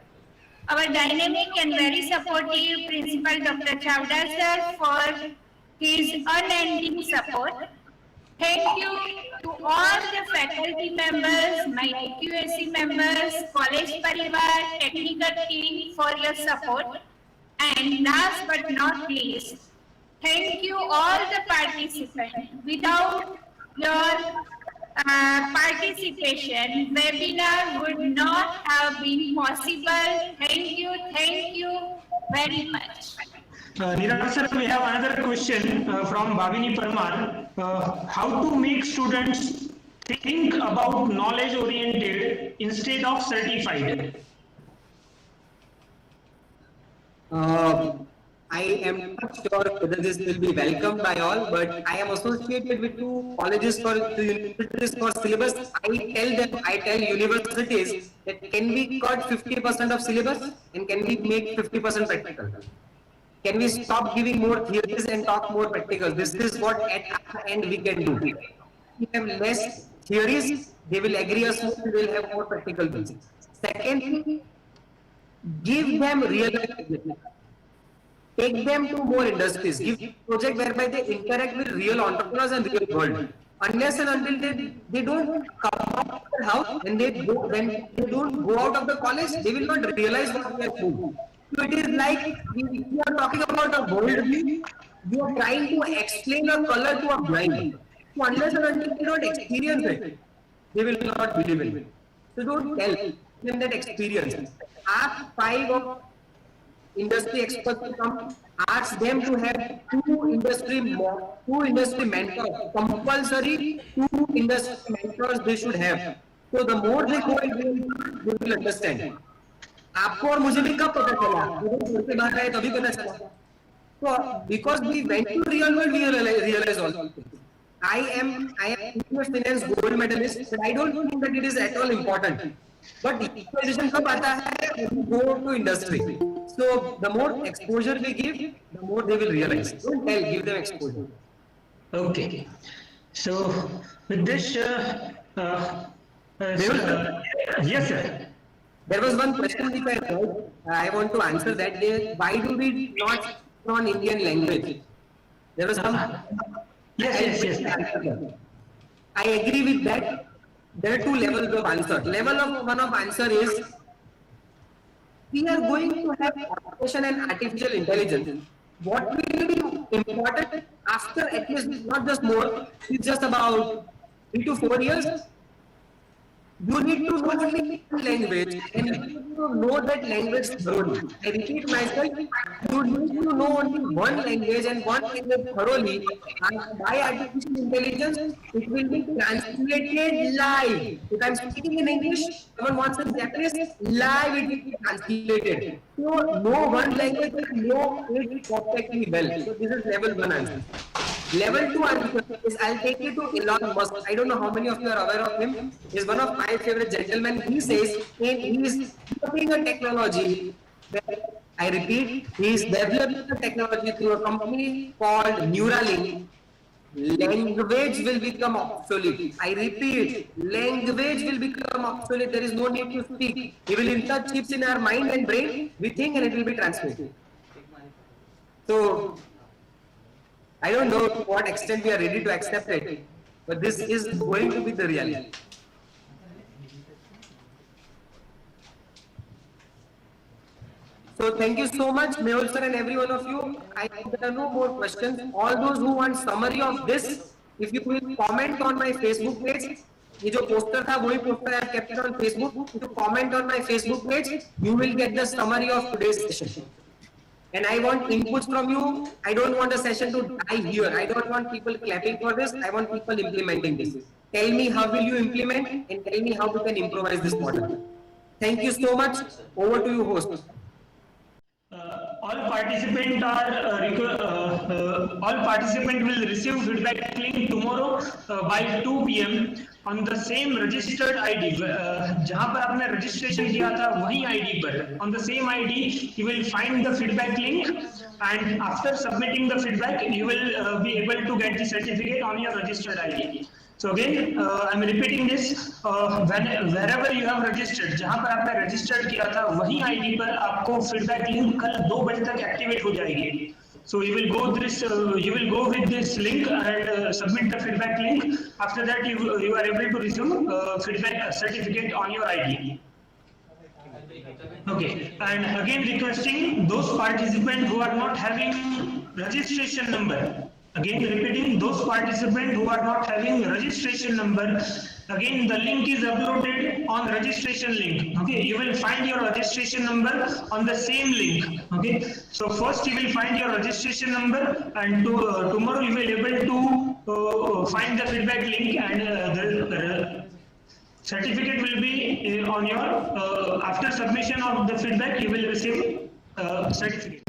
our dynamic and very supportive Principal Dr. Chavda sir for his unending support. Thank you to all the faculty members, my IQAC members, college parivar, technical team for your support. And last but not least, thank you all the participants. Without your participation, webinar would not have been possible. Thank you very much. Niraj sir, we have another question from Bhavini Parmar. How to make students think about knowledge oriented instead of certified? I am not sure whether this will be welcomed by all, but I am associated with two colleges for two universities for syllabus. I tell universities that can we cut 50% of syllabus and can we make 50% practical? Can we stop giving more theories and talk more practical? This is what at the end we can do. If we have less theories, they will agree us more, we will have more practical things. Second, give them real life. Take them to more industries. Give project whereby they interact with real entrepreneurs and real world. Unless and until they don't come out of the house, when they don't go out of the college, they will not realize what they are doing. So it is like we are talking about a world view. You are trying to explain a color to a blind. So unless and until they don't experience it, they will not believe in it. So don't tell them that experience. Ask 5 of industry experts to come, ask them to have two industry mentors, compulsory 2 industry mentors they should have. So the more they go into it, they will understand. आपको और मुझे भी कब पता चला? घर से बाहर आए तभी पता चला. So because we went to real world, we realize all. I am business finance gold medalist, but I don't think that it is at all important. But equalization कब आता है? When we go to industry. So the more exposure we give, the more they will realize. Don't tell, give them exposure. Okay. So with this, yes sir. There was one question which I heard. I want to answer that. Why do we not speak on Indian language? There was some. Yes. I agree with that. There are 2 levels of answer. One of answer is we are going to have automation and artificial intelligence. What will be important after at least not just more, it's just about 3 to 4 years. You need to know only one language and you need to know that language thoroughly. I repeat myself, you need to know only one language and one language thoroughly, and by artificial intelligence, it will be translated live. If I'm speaking in English, someone wants in Japanese, live it will be translated. So know one language and know it perfectly well. So this is level 1 answer. Level 2 answer is I'll take you to Elon Musk. I don't know how many of you are aware of him. He's one of my favorite gentlemen. He says he is developing a technology. I repeat, he is developing a technology through a company called Neuralink. Language will become obsolete. I repeat, language will become obsolete. There is no need to speak. He will insert chips in our mind and brain. We think and it will be transmitted. So I don't know to what extent we are ready to accept it, but this is going to be the reality. So thank you so much, Mehul sir and every one of you. I think there are no more questions. All those who want summary of this, if you will comment on my Facebook page, ये जो poster था वही poster I kept it on Facebook. If you comment on my Facebook page, you will get the summary of today's session. And I want inputs from you. I don't want a session to die here. I don't want people clapping for this. I want people implementing this. Tell me how will you implement and tell me how we can improvise this model. Thank you so much. Over to you, host. All participants will receive feedback link tomorrow by 2 p.m. on the same registered ID. जहाँ पर आपने registration किया था वही ID पर, on the same ID you will find the feedback link, and after submitting the feedback you will be able to get the certificate on your registered ID. So again, I'm repeating this. Wherever you have registered, जहाँ पर आपने registered किया था वही ID पर आपको feedback link कल 2 बजे तक activate हो जाएगी. So you will go with this link and submit the feedback link. After that, you are able to receive feedback certificate on your ID. Okay, and again requesting those participants who are not having registration number. Again repeating, those participants who are not having registration number, again the link is uploaded on registration link. Okay, you will find your registration number on the same link. Okay, so first you will find your registration number, and tomorrow you will be able to find the feedback link, and the certificate will be on your after submission of the feedback you will receive certificate.